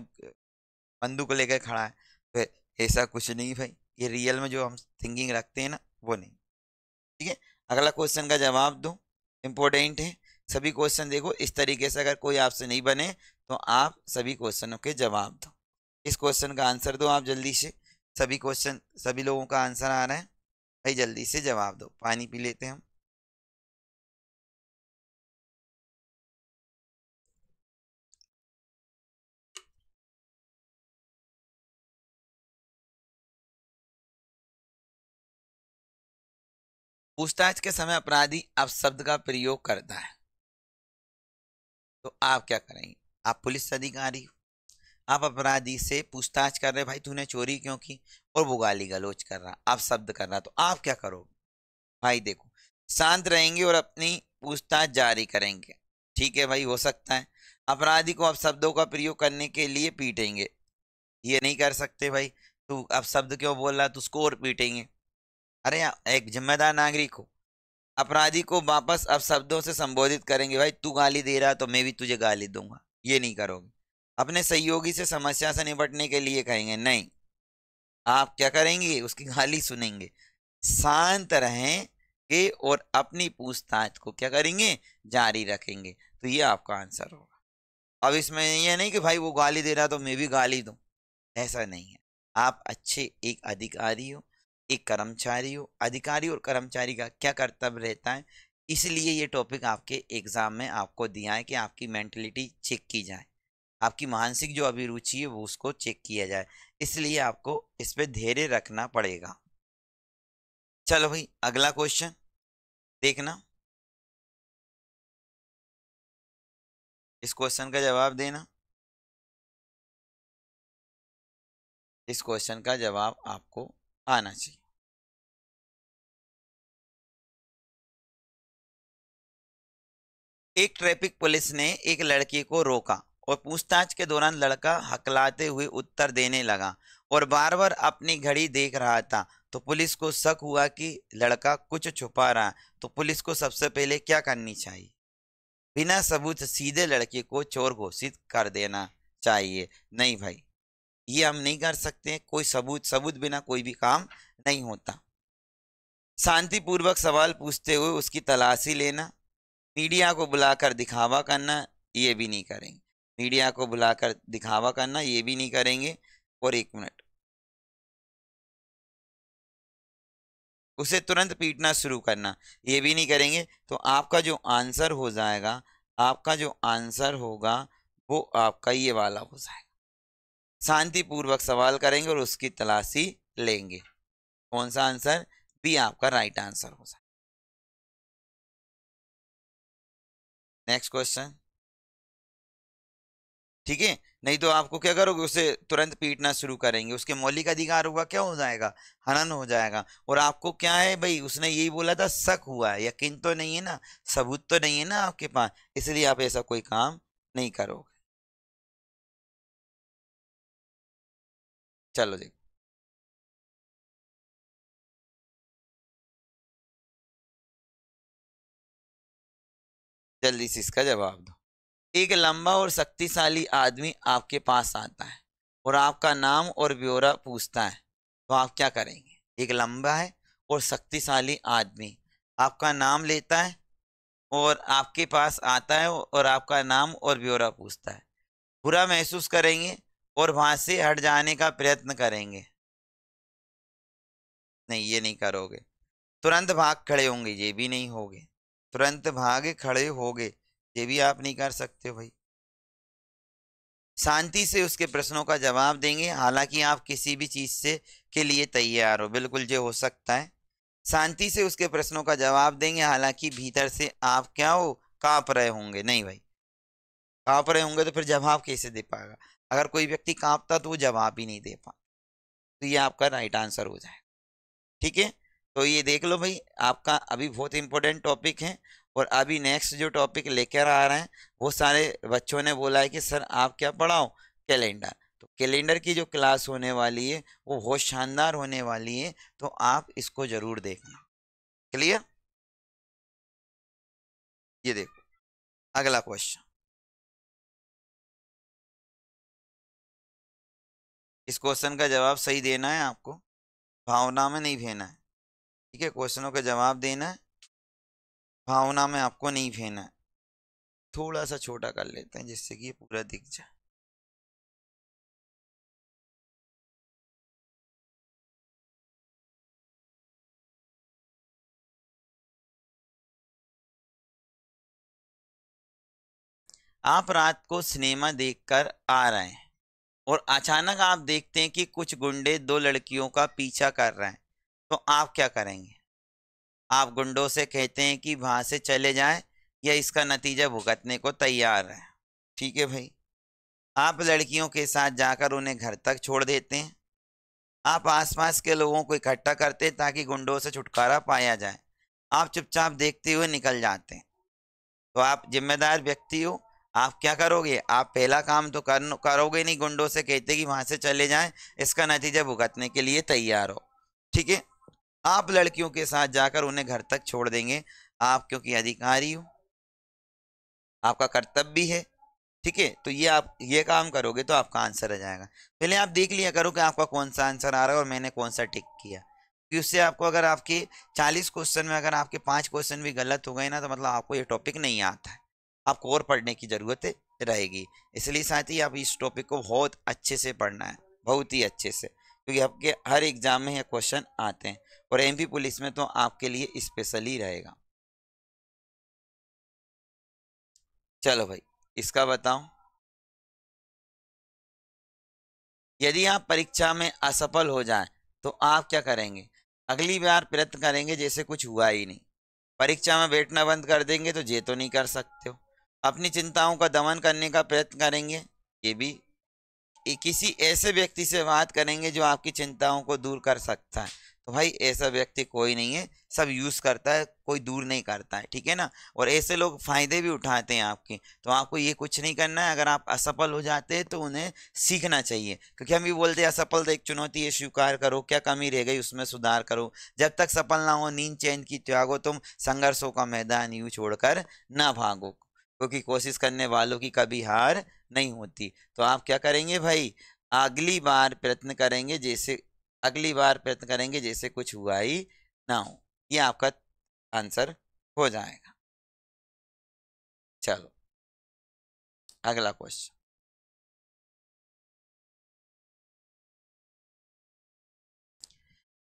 बंदूक लेकर खड़ा है, फिर ऐसा कुछ नहीं भाई। ये रियल में जो हम थिंकिंग रखते हैं ना, वो नहीं। ठीक है, अगला क्वेश्चन का जवाब दो, इंपॉर्टेंट है। सभी क्वेश्चन देखो इस तरीके से, अगर कोई आपसे नहीं बने तो आप सभी क्वेश्चनों के जवाब दो। इस क्वेश्चन का आंसर दो आप जल्दी से। सभी क्वेश्चन, सभी लोगों का आंसर आ रहा है भाई, जल्दी से जवाब दो। पानी पी लेते हैं हम। पूछताछ के समय अपराधी अपशब्द का प्रयोग करता है, तो आप क्या करेंगे? आप पुलिस अधिकारी हो, आप अपराधी से पूछताछ कर रहे भाई तूने चोरी क्यों की, और वो गाली गलौज कर रहा, आप शब्द कर रहा, तो आप क्या करोगे? भाई देखो, शांत रहेंगे और अपनी पूछताछ जारी करेंगे। ठीक है भाई, हो सकता है अपराधी को आप शब्दों का प्रयोग करने के लिए पीटेंगे? ये नहीं कर सकते भाई। तू अब शब्द क्यों बोल रहा, तो उसको और पीटेंगे। अरे एक जिम्मेदार नागरिक हो, अपराधी को वापस अब शब्दों से संबोधित करेंगे, भाई तू गाली दे रहा तो मैं भी तुझे गाली दूंगा, ये नहीं करोगे। अपने सहयोगी से समस्या से निपटने के लिए कहेंगे? नहीं, आप क्या करेंगे? उसकी गाली सुनेंगे। शांत रहेंगे और अपनी पूछताछ को क्या करेंगे, जारी रखेंगे। तो ये आपका आंसर होगा। अब इसमें ये नहीं कि भाई वो गाली दे रहा तो मैं भी गाली दूं, ऐसा नहीं है। आप अच्छे एक अधिकारी हो, एक कर्मचारी हो। अधिकारी और कर्मचारी का क्या कर्तव्य रहता है, इसलिए ये टॉपिक आपके एग्जाम में आपको दिया है कि आपकी मेंटलिटी चेक की जाए, आपकी मानसिक जो अभिरुचि है वो उसको चेक किया जाए, इसलिए आपको इस पे धैर्य रखना पड़ेगा। चलो भाई अगला क्वेश्चन देखना, इस क्वेश्चन का जवाब देना। इस क्वेश्चन का जवाब आपको आना चाहिए। एक ट्रैफिक पुलिस ने एक लड़के को रोका और पूछताछ के दौरान लड़का हकलाते हुए उत्तर देने लगा और बार बार अपनी घड़ी देख रहा था। तो पुलिस को शक हुआ कि लड़का कुछ छुपा रहा है। तो पुलिस को सबसे पहले क्या करनी चाहिए, बिना सबूत सीधे लड़के को चोर घोषित कर देना चाहिए। नहीं भाई, ये हम नहीं कर सकते, कोई सबूत बिना कोई भी काम नहीं होता। शांतिपूर्वक सवाल पूछते हुए उसकी तलाशी लेना, मीडिया को बुलाकर दिखावा करना, ये भी नहीं करेंगे। मीडिया को बुलाकर दिखावा करना ये भी नहीं करेंगे। और एक मिनट, उसे तुरंत पीटना शुरू करना, ये भी नहीं करेंगे। तो आपका जो आंसर हो जाएगा, आपका जो आंसर होगा वो आपका ये वाला हो जाएगा। शांतिपूर्वक सवाल करेंगे और उसकी तलाशी लेंगे। कौन सा आंसर, बी आपका राइट आंसर हो जाएगा। नेक्स्ट क्वेश्चन, ठीक है। नहीं तो आपको क्या करोगे, उसे तुरंत पीटना शुरू करेंगे, उसके मौलिक अधिकारों का क्या हो जाएगा, हनन हो जाएगा। और आपको क्या है भाई, उसने यही बोला था, शक हुआ है, यकीन तो नहीं है ना, सबूत तो नहीं है ना आपके पास, इसलिए आप ऐसा कोई काम नहीं करोगे। चलो देखो, जल्दी से इसका जवाब दो। एक लंबा और शक्तिशाली आदमी आपके पास आता है और आपका नाम और ब्यौरा पूछता है, तो आप क्या करेंगे। एक लंबा है और शक्तिशाली आदमी आपका नाम लेता है और आपके पास आता है और आपका नाम और ब्यौरा पूछता है, बुरा महसूस करेंगे और वहां से हट जाने का प्रयत्न करेंगे। नहीं, ये नहीं करोगे। तुरंत भाग खड़े होंगे, ये भी नहीं होगे। तुरंत भागे खड़े होगे, ये भी आप नहीं कर सकते भाई। शांति से उसके प्रश्नों का जवाब देंगे, हालांकि आप किसी भी चीज से के लिए तैयार हो, बिल्कुल ये हो सकता है। शांति से उसके प्रश्नों का जवाब देंगे, हालांकि भीतर से आप क्या हो, कांप रहे होंगे। नहीं भाई, कांप रहे होंगे तो फिर जवाब कैसे दे पाएगा। अगर कोई व्यक्ति कांपता तो वो जवाब ही नहीं दे पा। तो ये आपका राइट आंसर हो जाएगा। ठीक है, तो ये देख लो भाई, आपका अभी बहुत इंपॉर्टेंट टॉपिक है। और अभी नेक्स्ट जो टॉपिक लेकर आ रहे हैं, वो सारे बच्चों ने बोला है कि सर आप क्या पढ़ाओ, कैलेंडर। तो कैलेंडर की जो क्लास होने वाली है वो बहुत शानदार होने वाली है, तो आप इसको जरूर देखना। क्लियर। ये देखो अगला क्वेश्चन, इस क्वेश्चन का जवाब सही देना है आपको, भावना में नहीं भेना है। ठीक है, क्वेश्चनों का जवाब देना है, भावना में आपको नहीं भेना है। थोड़ा सा छोटा कर लेते हैं जिससे कि ये पूरा दिख जाए। आप रात को सिनेमा देखकर आ रहे हैं और अचानक आप देखते हैं कि कुछ गुंडे दो लड़कियों का पीछा कर रहे हैं, तो आप क्या करेंगे। आप गुंडों से कहते हैं कि वहां से चले जाएं या इसका नतीजा भुगतने को तैयार हैं। ठीक है भाई, आप लड़कियों के साथ जाकर उन्हें घर तक छोड़ देते हैं। आप आसपास के लोगों को इकट्ठा करते हैं ताकि गुंडों से छुटकारा पाया जाए। आप चुपचाप देखते हुए निकल जाते हैं। तो आप जिम्मेदार व्यक्ति हो, आप क्या करोगे, आप पहला काम तो करोगे नहीं, गुंडों से कहते कि वहां से चले जाएं, इसका नतीजा भुगतने के लिए तैयार हो। ठीक है, आप लड़कियों के साथ जाकर उन्हें घर तक छोड़ देंगे। आप क्योंकि अधिकारी हो, आपका कर्तव्य भी है। ठीक है, तो ये आप ये काम करोगे तो आपका आंसर आ जाएगा। पहले आप देख लिया करो कि आपका कौन सा आंसर आ रहा है और मैंने कौन सा टिक किया। कि उससे आपको अगर आपके 40 क्वेश्चन में अगर आपके 5 क्वेश्चन भी गलत हो गए ना, तो मतलब आपको ये टॉपिक नहीं आता है, आपको और पढ़ने की जरूरत रहेगी। इसलिए साथी आप इस टॉपिक को बहुत अच्छे से पढ़ना है, बहुत ही अच्छे से, क्योंकि आपके हर एग्जाम में ये क्वेश्चन आते हैं, और एमपी पुलिस में तो आपके लिए स्पेशली रहेगा। चलो भाई, इसका बताओ। यदि आप परीक्षा में असफल हो जाएं तो आप क्या करेंगे? अगली बार प्रयत्न करेंगे जैसे कुछ हुआ ही नहीं। परीक्षा में बैठना बंद कर देंगे तो ये तो नहीं कर सकते हो। अपनी चिंताओं का दमन करने का प्रयत्न करेंगे, ये भी। किसी ऐसे व्यक्ति से बात करेंगे जो आपकी चिंताओं को दूर कर सकता है। तो भाई ऐसा व्यक्ति कोई नहीं है, सब यूज करता है, कोई दूर नहीं करता है, ठीक है ना। और ऐसे लोग फायदे भी उठाते हैं आपके। तो आपको ये कुछ नहीं करना है। अगर आप असफल हो जाते हैं तो उन्हें सीखना चाहिए, क्योंकि हम भी बोलते हैं असफलता एक चुनौती है, स्वीकार करो, क्या कमी रह गई उसमें सुधार करो, जब तक सफल ना हो नींद चैन की त्यागो तुम, संघर्षों का मैदान यूं छोड़कर ना भागो, क्योंकि कोशिश करने वालों की कभी हार नहीं होती। तो आप क्या करेंगे भाई? अगली बार प्रयत्न करेंगे जैसे अगली बार प्रयत्न करेंगे जैसे कुछ हुआ ही ना हो। ये आपका आंसर हो जाएगा। चलो, अगला क्वेश्चन।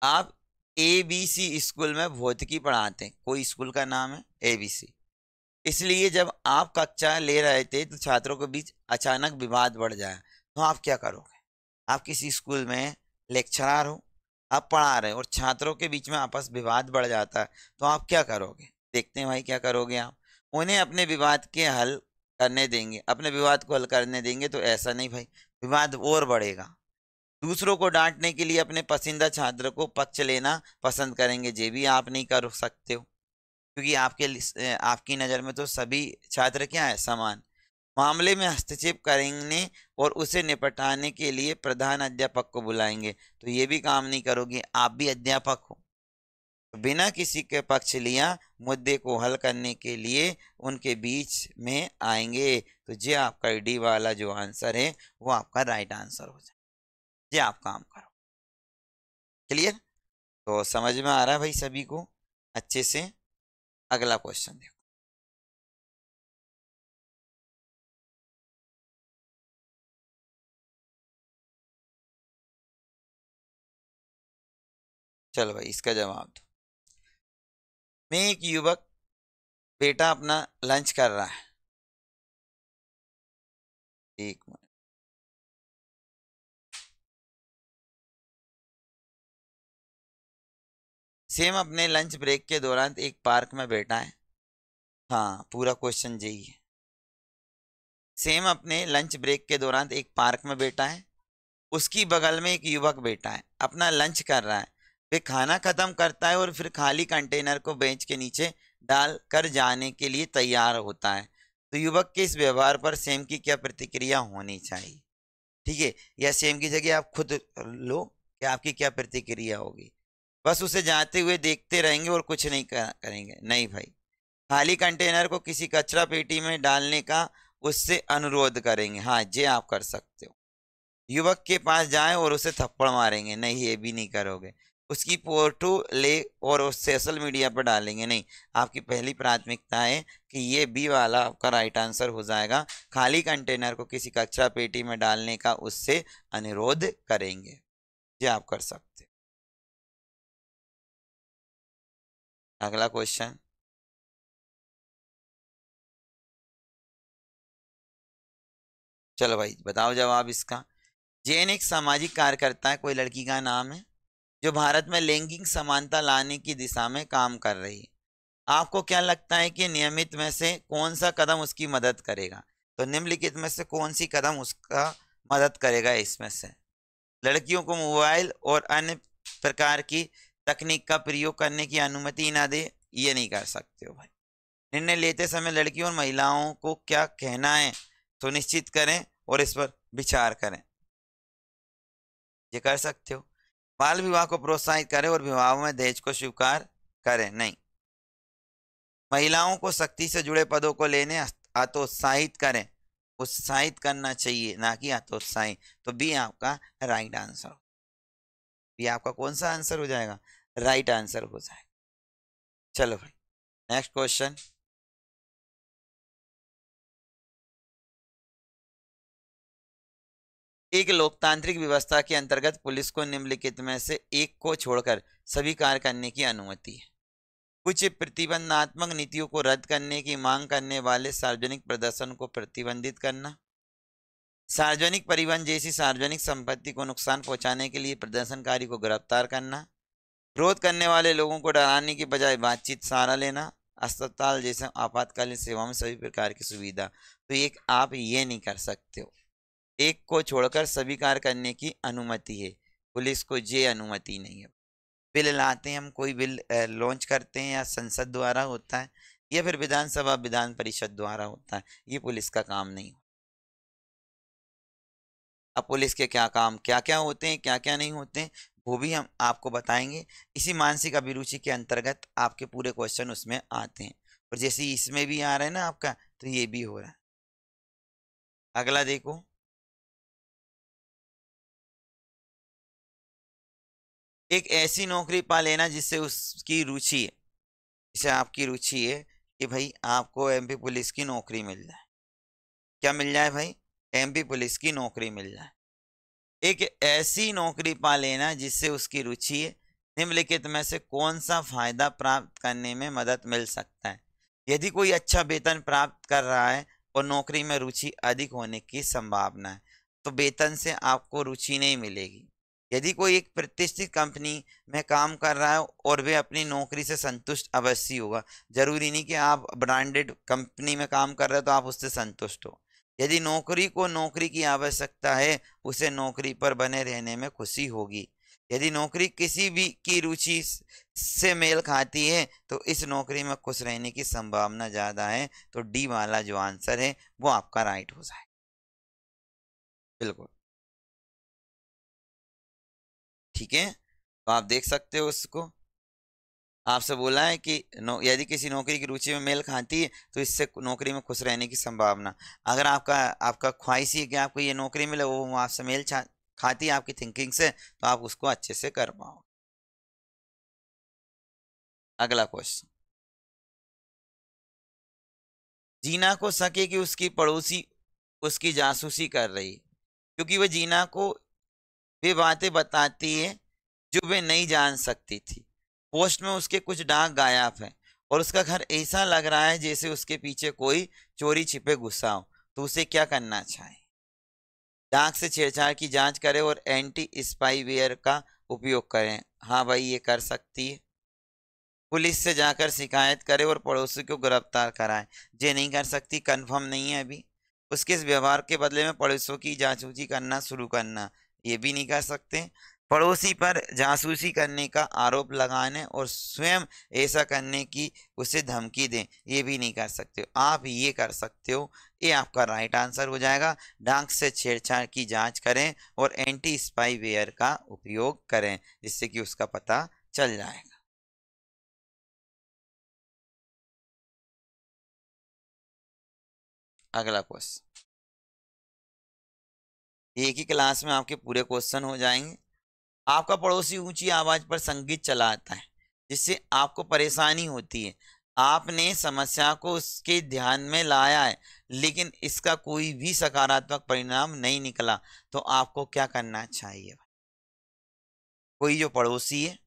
आप एबीसी स्कूल में भौतिकी पढ़ाते हैं, कोई स्कूल का नाम है एबीसी। इसलिए जब आप कक्षा ले रहे थे तो छात्रों के बीच अचानक विवाद बढ़ जाए, तो आप क्या करोगे? आप किसी स्कूल में लेक्चरर हो, आप पढ़ा रहे हो और छात्रों के बीच में आपस विवाद बढ़ जाता है, तो आप क्या करोगे? देखते हैं भाई क्या करोगे आप। उन्हें अपने विवाद के हल करने देंगे, अपने विवाद को हल करने देंगे? तो ऐसा नहीं भाई, विवाद और बढ़ेगा। दूसरों को डांटने के लिए अपने पसंदीदा छात्र को पक्ष लेना पसंद करेंगे, ये भी आप नहीं कर सकते हो, क्योंकि आपकी नज़र में तो सभी छात्र क्या है? समान। मामले में हस्तक्षेप करेंगे और उसे निपटाने के लिए प्रधान अध्यापक को बुलाएंगे, तो ये भी काम नहीं करोगे, आप भी अध्यापक हो। बिना किसी के पक्ष लिया मुद्दे को हल करने के लिए उनके बीच में आएंगे। तो ये आपका डी वाला जो आंसर है वो आपका राइट आंसर हो जाए। ये आप काम करो। क्लियर? तो समझ में आ रहा है भाई सभी को अच्छे से? अगला क्वेश्चन देखो। चलो भाई, इसका जवाब दो। मैं एक युवक, बेटा अपना लंच कर रहा है। एक मिनट। सेम अपने लंच ब्रेक के दौरान एक पार्क में बैठा है। हाँ, पूरा क्वेश्चन यही है। सेम अपने लंच ब्रेक के दौरान एक पार्क में बैठा है। उसकी बगल में एक युवक बैठा है, अपना लंच कर रहा है। वे खाना खत्म करता है और फिर खाली कंटेनर को बेंच के नीचे डाल कर जाने के लिए तैयार होता है। तो युवक के इस व्यवहार पर सेम की क्या प्रतिक्रिया होनी चाहिए? ठीक है, या सेम की जगह आप खुद लो कि आपकी क्या प्रतिक्रिया होगी। बस उसे जाते हुए देखते रहेंगे और कुछ नहीं करेंगे? नहीं भाई, खाली कंटेनर को किसी कचरा पेटी में डालने का उससे अनुरोध करेंगे। हाँ, ये आप कर सकते हो। युवक के पास जाएं और उसे थप्पड़ मारेंगे? नहीं, ये भी नहीं करोगे। उसकी फोटो ले और उस सोशल मीडिया पर डालेंगे? नहीं। आपकी पहली प्राथमिकता है कि ये बी वाला आपका राइट आंसर हो जाएगा। खाली कंटेनर को किसी कचरा पेटी में डालने का उससे अनुरोध करेंगे। ये आप कर सकते हो। अगला क्वेश्चन। चलो भाई, बताओ जवाब इसका। जैन एक सामाजिक कार्यकर्ता है, कोई लड़की का नाम है, जो भारत में लैंगिक समानता लाने की दिशा में काम कर रही है। आपको क्या लगता है कि नियमित में से कौन सा कदम उसकी मदद करेगा? तो निम्नलिखित में से कौन सी कदम उसका मदद करेगा इसमें से? लड़कियों को मोबाइल और अन्य प्रकार की तकनीक का प्रयोग करने की अनुमति ना दे? ये नहीं कर सकते हो भाई। निर्णय लेते समय लड़कियों और महिलाओं को क्या कहना है सुनिश्चित करें और इस पर विचार करें? ये कर सकते हो। बाल विवाह को प्रोत्साहित करें और विवाह में दहेज को स्वीकार करें? नहीं। महिलाओं को शक्ति से जुड़े पदों को लेने हतोत्साहित करें? उत्साहित करना चाहिए, ना कि हतोत्साहित। तो बी आपका राइट आंसर। बी आपका कौन सा आंसर हो जाएगा? राइट आंसर हो जाएगा। चलो भाई नेक्स्ट क्वेश्चन। एक लोकतांत्रिक व्यवस्था के अंतर्गत पुलिस को निम्नलिखित में से एक को छोड़कर सभी कार्य करने की अनुमति है। कुछ प्रतिबंधात्मक नीतियों को रद्द करने की मांग करने वाले सार्वजनिक प्रदर्शन को प्रतिबंधित करना, सार्वजनिक परिवहन जैसी सार्वजनिक संपत्ति को नुकसान पहुंचाने के लिए प्रदर्शनकारी को गिरफ्तार करना, विरोध करने वाले लोगों को डराने की बजाय बातचीत सहारा लेना, अस्पताल जैसे आपातकालीन सेवाओं में सभी प्रकार की सुविधा। तो एक आप ये नहीं कर सकते हो, एक को छोड़कर सभी कार्य करने की अनुमति है, पुलिस को ये अनुमति नहीं है। बिल लाते हैं हम, कोई बिल लॉन्च करते हैं या संसद द्वारा होता है या फिर विधानसभा विधान परिषद द्वारा होता है, ये पुलिस का काम नहीं। अब पुलिस के क्या काम क्या क्या होते हैं, क्या क्या नहीं होते हैं, वो भी हम आपको बताएंगे। इसी मानसिक अभिरुचि के अंतर्गत आपके पूरे क्वेश्चन उसमें आते हैं, और जैसे इसमें भी आ रहा है ना आपका, तो ये भी हो रहा है। अगला देखो, एक ऐसी नौकरी पा लेना जिससे उसकी रुचि है, जैसे आपकी रुचि है कि भाई आपको एमपी पुलिस की नौकरी मिल जाए। क्या मिल जाए भाई? एमपी पुलिस की नौकरी मिल जाए। एक ऐसी नौकरी पा लेना जिससे उसकी रुचि है, निम्नलिखित में से कौन सा फायदा प्राप्त करने में मदद मिल सकता है। यदि कोई अच्छा वेतन प्राप्त कर रहा है और नौकरी में रुचि अधिक होने की संभावना है, तो वेतन से आपको रुचि नहीं मिलेगी। यदि कोई एक प्रतिष्ठित कंपनी में काम कर रहा है और वे अपनी नौकरी से संतुष्ट अवश्य होगा, जरूरी नहीं कि आप ब्रांडेड कंपनी में काम कर रहे हो तो आप उससे संतुष्ट हो। यदि नौकरी को नौकरी की आवश्यकता है, उसे नौकरी पर बने रहने में खुशी होगी। यदि नौकरी किसी भी की रुचि से मेल खाती है तो इस नौकरी में खुश रहने की संभावना ज्यादा है। तो डी वाला जो आंसर है वो आपका राइट हो जाए। बिल्कुल ठीक है, तो आप देख सकते हो उसको। आपसे बोला है कि यदि किसी नौकरी की रुचि में मेल खाती है तो इससे नौकरी में खुश रहने की संभावना। अगर आपका आपका ख्वाहिश है कि आपको ये नौकरी मिले, वो आपसे मेल खाती है आपकी थिंकिंग से, तो आप उसको अच्छे से कर पाओ। अगला क्वेश्चन, जीना को सके कि उसकी पड़ोसी उसकी जासूसी कर रही, क्योंकि वह जीना को वे बातें बताती है जो वे नहीं जान सकती थी। पोस्ट में उसके कुछ डाक गायब है और उसका घर ऐसा लग रहा है जैसे उसके पीछे कोई चोरी छिपे घुसा हो, तो उसे क्या करना चाहिए। डाक से छेड़छाड़ की जांच करें और एंटी स्पाईवेयर का उपयोग करें। हाँ भाई ये कर सकती है। पुलिस से जाकर शिकायत करे और पड़ोसी को गिरफ्तार कराए, ये नहीं कर सकती, कंफर्म नहीं है अभी। उसके इस व्यवहार के बदले में पड़ोसियों की जासूसी करना शुरू करना, ये भी नहीं कर सकते। पड़ोसी पर जासूसी करने का आरोप लगाने और स्वयं ऐसा करने की उसे धमकी दें, ये भी नहीं कर सकते। आप ये कर सकते हो, ये आपका राइट आंसर हो जाएगा। डाक से छेड़छाड़ की जांच करें और एंटी स्पाईवेयर का उपयोग करें, जिससे कि उसका पता चल जाएगा। अगला क्वेश्चन, एक ही क्लास में आपके पूरे क्वेश्चन हो जाएंगे। आपका पड़ोसी ऊंची आवाज पर संगीत चलाता है जिससे आपको परेशानी होती है। आपने समस्या को उसके ध्यान में लाया है लेकिन इसका कोई भी सकारात्मक परिणाम नहीं निकला, तो आपको क्या करना चाहिए। कोई जो पड़ोसी है,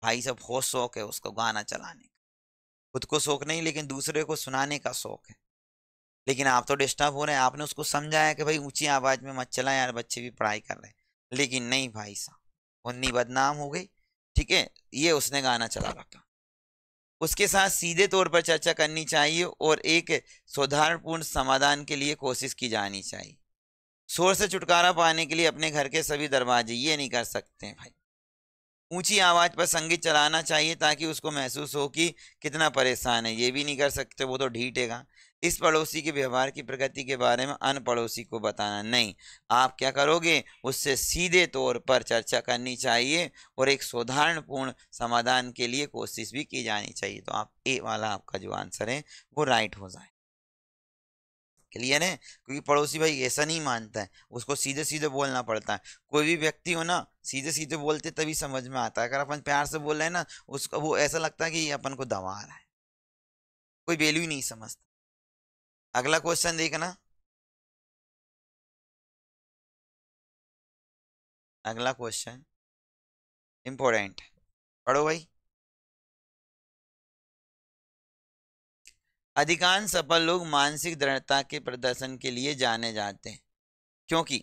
भाई साहब बहुत शौक है उसको गाना चलाने का, खुद को शौक नहीं लेकिन दूसरे को सुनाने का शौक है, लेकिन आप तो डिस्टर्ब हो रहे हैं। आपने उसको समझाया कि भाई ऊंची आवाज में मत चला यार, बच्चे भी पढ़ाई कर रहे हैं, लेकिन नहीं भाई साहब उन्नी बदनाम हो गई। ठीक है, ये उसने गाना चला रखा। उसके साथ सीधे तौर पर चर्चा करनी चाहिए और एक सौहार्दपूर्ण समाधान के लिए कोशिश की जानी चाहिए। शोर से छुटकारा पाने के लिए अपने घर के सभी दरवाजे ये नहीं कर सकते हैं भाई। ऊंची आवाज पर संगीत चलाना चाहिए ताकि उसको महसूस हो कि कितना परेशान है, ये भी नहीं कर सकते, वो तो ढीठेगा। इस पड़ोसी के व्यवहार की प्रगति के बारे में अन्य पड़ोसी को बताना नहीं। आप क्या करोगे, उससे सीधे तौर पर चर्चा करनी चाहिए और एक सौहार्दपूर्ण समाधान के लिए कोशिश भी की जानी चाहिए। तो आप ए वाला आपका जो आंसर है वो राइट हो जाए। क्लियर है? क्योंकि पड़ोसी भाई ऐसा नहीं मानता है, उसको सीधे सीधे बोलना पड़ता है। कोई भी व्यक्ति हो ना, सीधे सीधे बोलते तभी समझ में आता है। अगर अपन प्यार से बोल रहे हैं ना, उसको वो ऐसा लगता है कि ये अपन को दबा रहा है, कोई वैल्यू ही नहीं समझता। अगला क्वेश्चन देखना। अगला क्वेश्चन इंपॉर्टेंट, पढ़ो भाई। अधिकांश सफल लोग मानसिक दृढ़ता के प्रदर्शन के लिए जाने जाते हैं, क्योंकि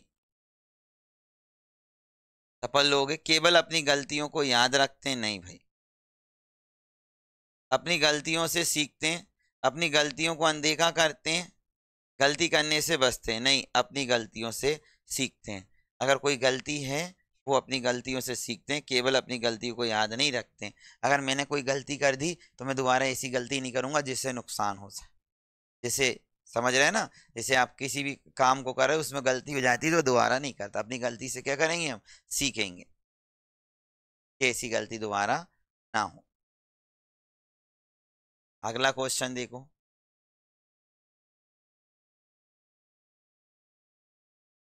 सफल लोग केवल अपनी गलतियों को याद रखते हैं, नहीं भाई, अपनी गलतियों से सीखते हैं, अपनी गलतियों को अनदेखा करते हैं, गलती करने से बचते हैं, नहीं, अपनी गलतियों से सीखते हैं। अगर कोई गलती है, वो अपनी गलतियों से सीखते हैं, केवल अपनी गलतियों को याद नहीं रखते हैं। अगर मैंने कोई गलती कर दी तो मैं दोबारा ऐसी गलती नहीं करूंगा जिससे नुकसान हो जाए। जैसे समझ रहे हैं ना, जैसे आप किसी भी काम को कर रहे हो, उसमें गलती हो जाती है तो दोबारा नहीं करता। अपनी गलती से क्या करेंगे, हम सीखेंगे कि ऐसी गलती दोबारा ना हो। अगला क्वेश्चन देखो।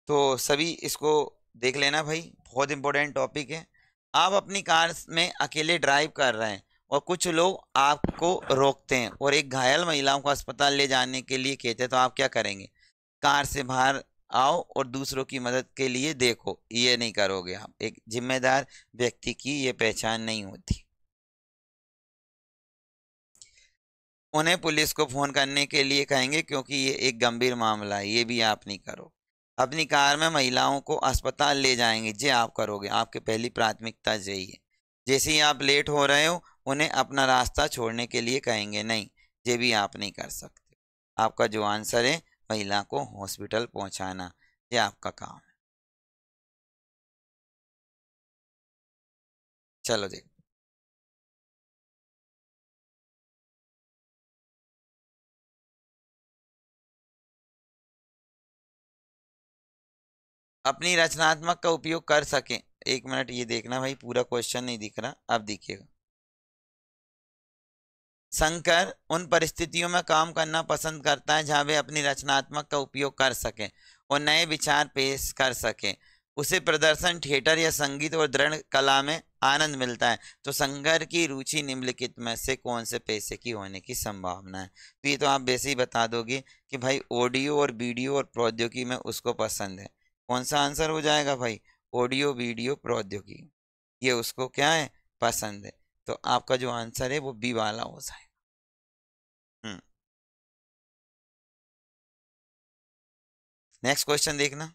तो सभी इसको देख लेना भाई, बहुत इंपॉर्टेंट टॉपिक है। आप अपनी कार में अकेले ड्राइव कर रहे हैं और कुछ लोग आपको रोकते हैं और एक घायल महिला को अस्पताल ले जाने के लिए कहते हैं, तो आप क्या करेंगे? कार से बाहर आओ और दूसरों की मदद के लिए देखो, ये नहीं करोगे आप। एक जिम्मेदार व्यक्ति की ये पहचान नहीं होती। उन्हें पुलिस को फोन करने के लिए कहेंगे क्योंकि ये एक गंभीर मामला है, ये भी आप नहीं करो। अपनी कार में महिलाओं को अस्पताल ले जाएंगे, जे आप करोगे, आपकी पहली प्राथमिकता यही है। जैसे ही आप लेट हो रहे हो, उन्हें अपना रास्ता छोड़ने के लिए कहेंगे, नहीं, ये भी आप नहीं कर सकते। आपका जो आंसर है, महिला को हॉस्पिटल पहुंचाना, ये आपका काम है। चलो देख, अपनी रचनात्मक का उपयोग कर सकें। एक मिनट, ये देखना भाई, पूरा क्वेश्चन नहीं दिख रहा, अब दिखेगा। शंकर उन परिस्थितियों में काम करना पसंद करता है जहां वे अपनी रचनात्मक का उपयोग कर सकें और नए विचार पेश कर सकें। उसे प्रदर्शन, थिएटर या संगीत और दृढ़ कला में आनंद मिलता है। तो शंकर की रुचि निम्नलिखित में से कौन से पेशे की होने की संभावना है? तो ये तो आप वैसे ही बता दोगे कि भाई ऑडियो और वीडियो और प्रौद्योगिकी में उसको पसंद है। कौन सा आंसर हो जाएगा भाई? ऑडियो वीडियो प्रौद्योगिकी, ये उसको क्या है, पसंद है। तो आपका जो आंसर है वो बी वाला हो जाएगा। नेक्स्ट क्वेश्चन देखना।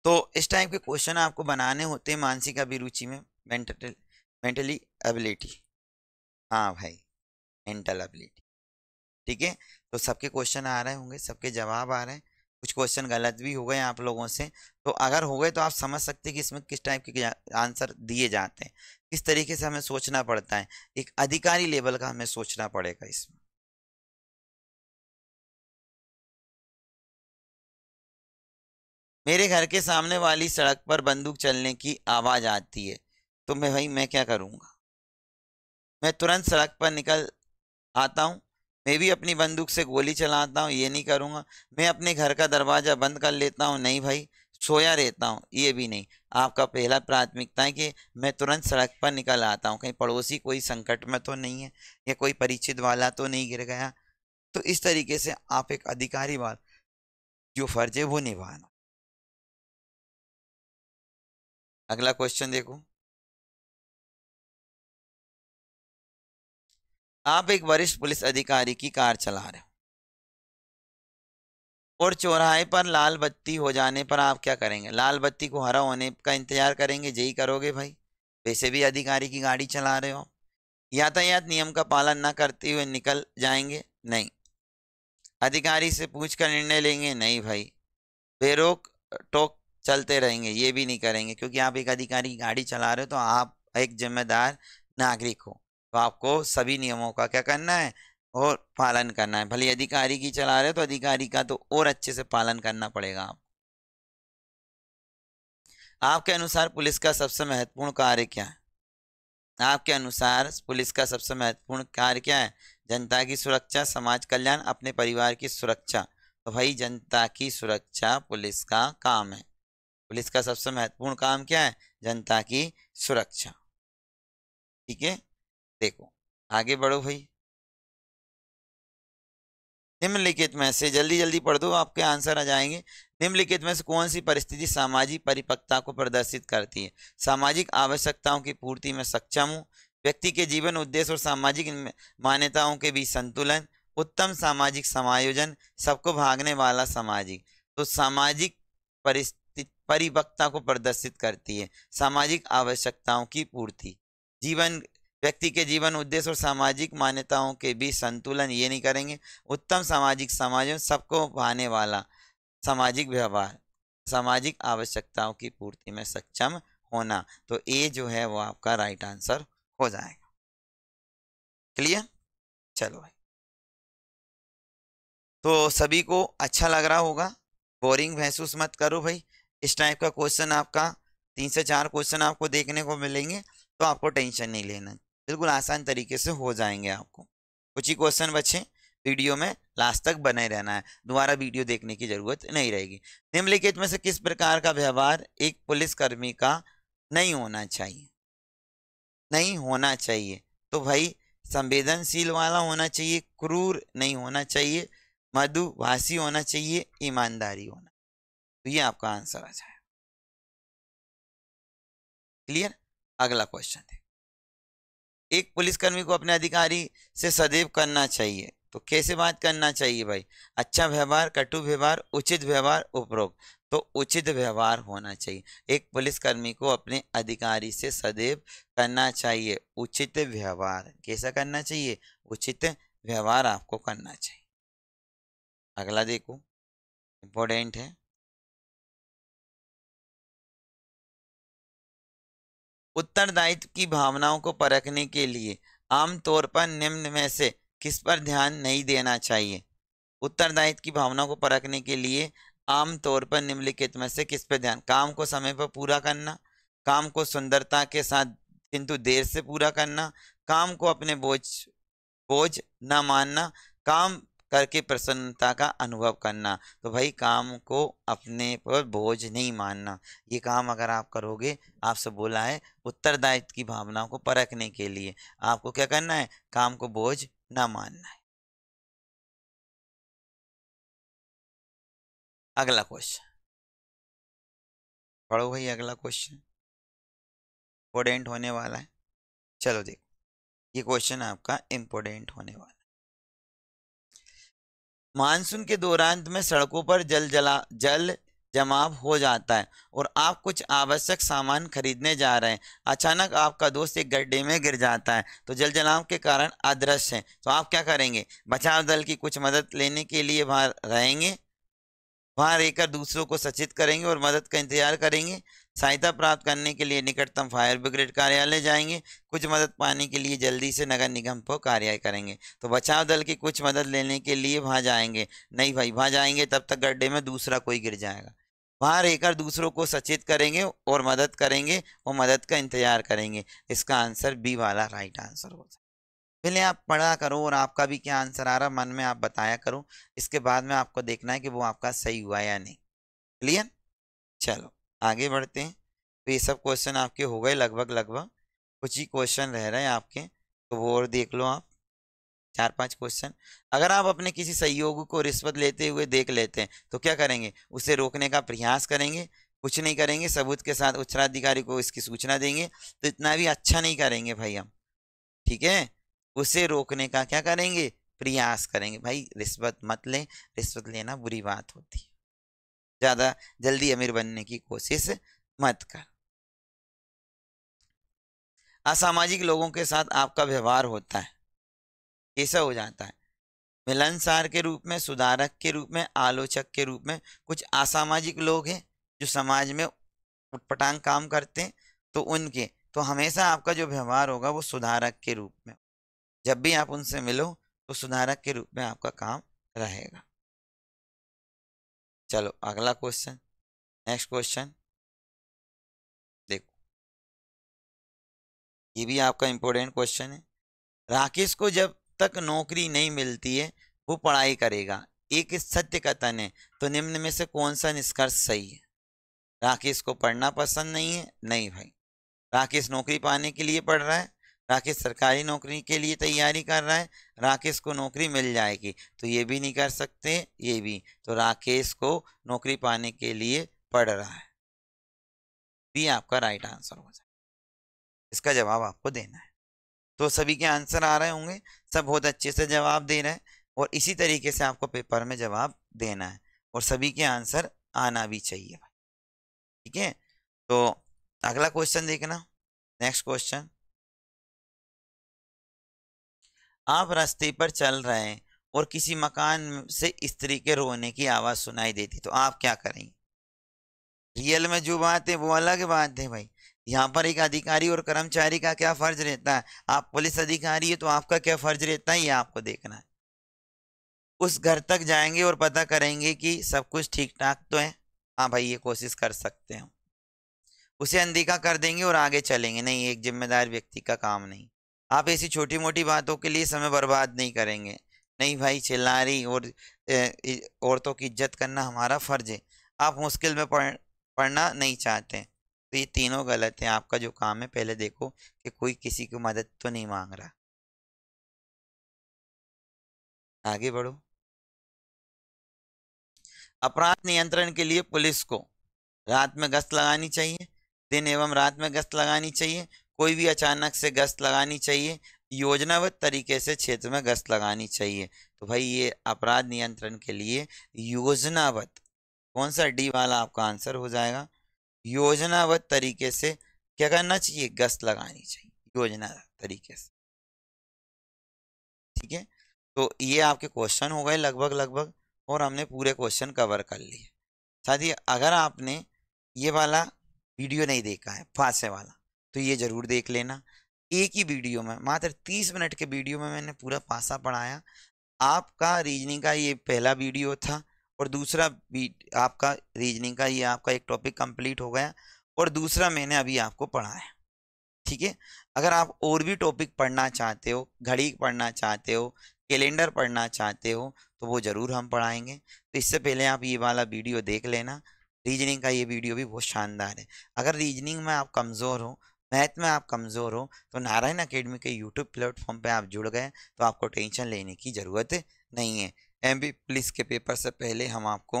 तो इस टाइप के क्वेश्चन आपको बनाने होते हैं मानसिक अभिरुचि में, मेंटली एबिलिटी। हाँ भाई, मेंटल एबिलिटी, ठीक है। तो सबके क्वेश्चन आ रहे होंगे, सबके जवाब आ रहे हैं, कुछ क्वेश्चन गलत भी हो गए आप लोगों से। तो अगर हो गए तो आप समझ सकते हैं कि इसमें किस टाइप के आंसर दिए जाते हैं, किस तरीके से हमें सोचना पड़ता है। एक अधिकारी लेवल का हमें सोचना पड़ेगा इसमें। मेरे घर के सामने वाली सड़क पर बंदूक चलने की आवाज आती है, तो मैं क्या करूंगा? मैं तुरंत सड़क पर निकल आता हूँ। मैं भी अपनी बंदूक से गोली चलाता हूँ, ये नहीं करूंगा। मैं अपने घर का दरवाजा बंद कर लेता हूँ, नहीं भाई, सोया रहता हूँ, ये भी नहीं। आपका पहला प्राथमिकता है कि मैं तुरंत सड़क पर निकल आता हूँ, कहीं पड़ोसी कोई संकट में तो नहीं है, या कोई परिचित वाला तो नहीं गिर गया। तो इस तरीके से आप एक अधिकारी वाला जो फर्ज है वो निभाना। अगला क्वेश्चन देखो। आप एक वरिष्ठ पुलिस अधिकारी की कार चला रहे हो और चौराहे पर लाल बत्ती हो जाने पर आप क्या करेंगे? लाल बत्ती को हरा होने का इंतजार करेंगे, यही करोगे भाई? वैसे भी अधिकारी की गाड़ी चला रहे हो। यातायात नियम का पालन न करते हुए निकल जाएंगे, नहीं। अधिकारी से पूछकर निर्णय लेंगे, नहीं भाई। बेरोक टोक चलते रहेंगे, ये भी नहीं करेंगे, क्योंकि आप एक अधिकारी की गाड़ी चला रहे हो, तो आप एक जिम्मेदार नागरिक हो। तो आपको सभी नियमों का क्या करना है, और पालन करना है। भले अधिकारी की चला रहे हो तो अधिकारी का तो और अच्छे से पालन करना पड़ेगा आप। आपके अनुसार पुलिस का सबसे महत्वपूर्ण कार्य क्या है? आपके अनुसार पुलिस का सबसे महत्वपूर्ण कार्य क्या है? जनता की सुरक्षा, समाज कल्याण, अपने परिवार की सुरक्षा। तो भाई जनता की सुरक्षा पुलिस का काम है। पुलिस का सबसे महत्वपूर्ण काम क्या है? जनता की सुरक्षा। ठीक है, देखो आगे बढ़ो भाई। निम्नलिखित में से, जल्दी जल्दी पढ़ दो आपके आंसर आ जाएंगे। निम्नलिखित में से कौन सी परिस्थिति सामाजिक परिपक्वता को प्रदर्शित करती है? सामाजिक आवश्यकताओं की पूर्ति में सक्षम हूँ, व्यक्ति के जीवन उद्देश्य और सामाजिक मान्यताओं के बीच संतुलन, उत्तम सामाजिक समायोजन, सबको भागने वाला सामाजिक। तो सामाजिक परिस्थिति परिपक्वता को प्रदर्शित करती है सामाजिक आवश्यकताओं की पूर्ति, जीवन व्यक्ति के जीवन उद्देश्य और सामाजिक मान्यताओं के बीच संतुलन, ये नहीं करेंगे। उत्तम सामाजिक समायोजन, सबको भाने वाला सामाजिक व्यवहार, सामाजिक आवश्यकताओं की पूर्ति में सक्षम होना। तो ए जो है वो आपका राइट आंसर हो जाएगा। क्लियर? चलो भाई, तो सभी को अच्छा लग रहा होगा, बोरिंग महसूस मत करो भाई। इस टाइप का क्वेश्चन आपका 3 से 4 क्वेश्चन आपको देखने को मिलेंगे, तो आपको टेंशन नहीं लेना, बिल्कुल आसान तरीके से हो जाएंगे आपको। कुछ ही क्वेश्चन बचे, वीडियो में लास्ट तक बने रहना है, दोबारा वीडियो देखने की जरूरत नहीं रहेगी। निम्नलिखित में से किस प्रकार का व्यवहार एक पुलिसकर्मी का नहीं होना चाहिए? नहीं होना चाहिए, तो भाई संवेदनशील वाला होना चाहिए, क्रूर नहीं होना चाहिए, मृदुभाषी होना चाहिए, ईमानदारी होना। तो ये आपका आंसर आ जाए। क्लियर? अगला क्वेश्चन है, एक पुलिसकर्मी को अपने अधिकारी से सदैव करना चाहिए, तो कैसे बात करना चाहिए भाई? अच्छा व्यवहार, कटु व्यवहार, उचित व्यवहार, उपरोक्त। तो उचित व्यवहार होना चाहिए। एक पुलिसकर्मी को अपने अधिकारी से सदैव करना चाहिए उचित व्यवहार। कैसा करना चाहिए? उचित व्यवहार आपको करना चाहिए। अगला देखो, इंपॉर्टेंट है, उत्तरदायित्व की भावनाओं को परखने के लिए आमतौर पर निम्न में से किस पर ध्यान नहीं देना चाहिए? उत्तरदायित्व की भावनाओं को परखने के लिए आमतौर पर निम्नलिखित में से किस पर ध्यान? काम को समय पर पूरा करना, काम को सुंदरता के साथ किंतु देर से पूरा करना, काम को अपने बोझ बोझ न मानना, काम करके प्रसन्नता का अनुभव करना। तो भाई काम को अपने पर बोझ नहीं मानना, ये काम अगर आप करोगे, आपसे बोला है उत्तरदायित्व की भावनाओं को परखने के लिए आपको क्या करना है? काम को बोझ न मानना है। अगला क्वेश्चन पढ़ो भाई, अगला क्वेश्चन इंपोर्टेंट होने वाला है। चलो देखो, ये क्वेश्चन आपका इंपोर्टेंट होने वाला है। मानसून के दौरान में सड़कों पर जल जमाव हो जाता है और आप कुछ आवश्यक सामान खरीदने जा रहे हैं, अचानक आपका दोस्त एक गड्ढे में गिर जाता है, तो जल जमाव के कारण अदृश्य है, तो आप क्या करेंगे? बचाव दल की कुछ मदद लेने के लिए वहां रहेंगे, वहां रहकर दूसरों को सचेत करेंगे और मदद का इंतजार करेंगे, सहायता प्राप्त करने के लिए निकटतम फायर ब्रिगेड कार्यालय जाएंगे, कुछ मदद पाने के लिए जल्दी से नगर निगम को कार्य करेंगे। तो बचाव दल की कुछ मदद लेने के लिए वहां जाएंगे, नहीं भाई वहां जाएंगे तब तक गड्ढे में दूसरा कोई गिर जाएगा, वहां रहकर दूसरों को सचेत करेंगे और मदद करेंगे और मदद का इंतजार करेंगे। इसका आंसर बी वाला राइट आंसर होता है। पहले आप पढ़ा करो और आपका भी क्या आंसर आ रहा मन में आप बताया करो, इसके बाद में आपको देखना है कि वो आपका सही हुआ या नहीं। क्लियर? चलो आगे बढ़ते हैं। तो ये सब क्वेश्चन आपके हो गए लगभग लगभग, कुछ ही क्वेश्चन रह रहे हैं आपके, तो वो और देख लो आप, 4-5 क्वेश्चन। अगर आप अपने किसी सहयोगी को रिश्वत लेते हुए देख लेते हैं तो क्या करेंगे? उसे रोकने का प्रयास करेंगे? कुछ नहीं करेंगे, सबूत के साथ उत्तराधिकारी को इसकी सूचना देंगे। तो इतना भी अच्छा नहीं करेंगे भाई हम, ठीक है? उसे रोकने का क्या करेंगे? प्रयास करेंगे। भाई रिश्वत मत लें, रिश्वत लेना बुरी बात होती है, ज्यादा जल्दी अमीर बनने की कोशिश मत कर। असामाजिक लोगों के साथ आपका व्यवहार होता है, कैसा हो जाता है? मिलनसार के रूप में, सुधारक के रूप में, आलोचक के रूप में। कुछ असामाजिक लोग हैं जो समाज में उटपटांग काम करते हैं, तो उनके तो हमेशा आपका जो व्यवहार होगा वो सुधारक के रूप में, जब भी आप उनसे मिलो तो सुधारक के रूप में आपका काम रहेगा। चलो अगला क्वेश्चन, नेक्स्ट क्वेश्चन देखो, ये भी आपका इंपॉर्टेंट क्वेश्चन है। राकेश को जब तक नौकरी नहीं मिलती है वो पढ़ाई करेगा, एक सत्य कथन है। तो निम्न में से कौन सा निष्कर्ष सही है? राकेश को पढ़ना पसंद नहीं है? नहीं भाई, राकेश नौकरी पाने के लिए पढ़ रहा है, राकेश सरकारी नौकरी के लिए तैयारी कर रहा है, राकेश को नौकरी मिल जाएगी। तो ये भी नहीं कर सकते, ये भी। तो राकेश को नौकरी पाने के लिए पढ़ रहा है, भी आपका राइट आंसर हो जाए। इसका जवाब आपको देना है। तो सभी के आंसर आ रहे होंगे, सब बहुत अच्छे से जवाब दे रहे हैं, और इसी तरीके से आपको पेपर में जवाब देना है, और सभी के आंसर आना भी चाहिए भाई। ठीक है, तो अगला क्वेश्चन देखना। नेक्स्ट क्वेश्चन, आप रास्ते पर चल रहे हैं और किसी मकान से स्त्री के रोने की आवाज सुनाई देती, तो आप क्या करेंगे? रियल में जो बात है वो अलग बात है भाई। यहाँ पर एक अधिकारी और कर्मचारी का क्या फर्ज रहता है? आप पुलिस अधिकारी है तो आपका क्या फर्ज रहता है, ये आपको देखना है। उस घर तक जाएंगे और पता करेंगे कि सब कुछ ठीक ठाक तो है। हाँ भाई, ये कोशिश कर सकते हैं। उसे अनदेखा कर देंगे और आगे चलेंगे? नहीं, एक जिम्मेदार व्यक्ति का काम नहीं। आप ऐसी छोटी मोटी बातों के लिए समय बर्बाद नहीं करेंगे। नहीं भाई, चिल्ला रही और औरतों की इज्जत करना हमारा फर्ज है। आप मुश्किल में पढ़ना नहीं चाहते, तो ये तीनों गलत है। आपका जो काम है, पहले देखो कि कोई किसी की मदद तो नहीं मांग रहा। आगे बढ़ो। अपराध नियंत्रण के लिए पुलिस को रात में गश्त लगानी चाहिए, दिन एवं रात में गश्त लगानी चाहिए, कोई भी अचानक से गश्त लगानी चाहिए, योजनाबद्ध तरीके से क्षेत्र में गश्त लगानी चाहिए। तो भाई ये अपराध नियंत्रण के लिए योजनाबद्ध, कौन सा डी वाला आपका आंसर हो जाएगा? योजनाबद्ध तरीके से क्या करना चाहिए? गश्त लगानी चाहिए, योजना तरीके से। ठीक है, तो ये आपके क्वेश्चन हो गए लगभग लगभग, और हमने पूरे क्वेश्चन कवर कर लिए। साथ ही अगर आपने ये वाला वीडियो नहीं देखा है, फांसे वाला, तो ये जरूर देख लेना। एक ही वीडियो में, मात्र 30 मिनट के वीडियो में मैंने पूरा पासा पढ़ाया। आपका रीजनिंग का ये पहला वीडियो था, और दूसरा आपका रीजनिंग का ये आपका एक टॉपिक कंप्लीट हो गया, और दूसरा मैंने अभी आपको पढ़ाया। ठीक है, अगर आप और भी टॉपिक पढ़ना चाहते हो, घड़ी पढ़ना चाहते हो, कैलेंडर पढ़ना चाहते हो, तो वो ज़रूर हम पढ़ाएंगे। तो इससे पहले आप ये वाला वीडियो देख लेना। रीजनिंग का ये वीडियो भी बहुत शानदार है। अगर रीजनिंग में आप कमज़ोर हो, मैथ में आप कमज़ोर हो, तो नारायण अकेडमी के यूट्यूब प्लेटफॉर्म पे आप जुड़ गए तो आपको टेंशन लेने की ज़रूरत नहीं है। एमपी पुलिस के पेपर से पहले हम आपको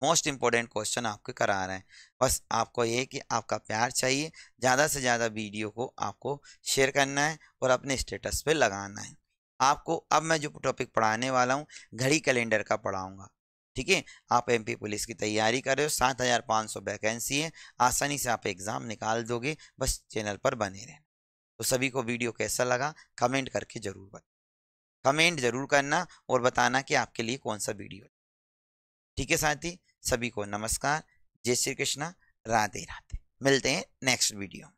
मोस्ट इंपॉर्टेंट क्वेश्चन आपके करा रहे हैं। बस आपको ये कि आपका प्यार चाहिए, ज़्यादा से ज़्यादा वीडियो को आपको शेयर करना है और अपने स्टेटस पे लगाना है। आपको अब मैं जो टॉपिक पढ़ाने वाला हूँ, घड़ी कैलेंडर का पढ़ाऊँगा। ठीक है, आप एमपी पुलिस की तैयारी कर रहे हो, 7500 वैकेंसी है, आसानी से आप एग्ज़ाम निकाल दोगे, बस चैनल पर बने रहें। तो सभी को वीडियो कैसा लगा कमेंट करके ज़रूर कमेंट ज़रूर करना और बताना कि आपके लिए कौन सा वीडियो। ठीक है साथी, सभी को नमस्कार, जय श्री कृष्णा, राधे राधे। मिलते हैं नेक्स्ट वीडियो में।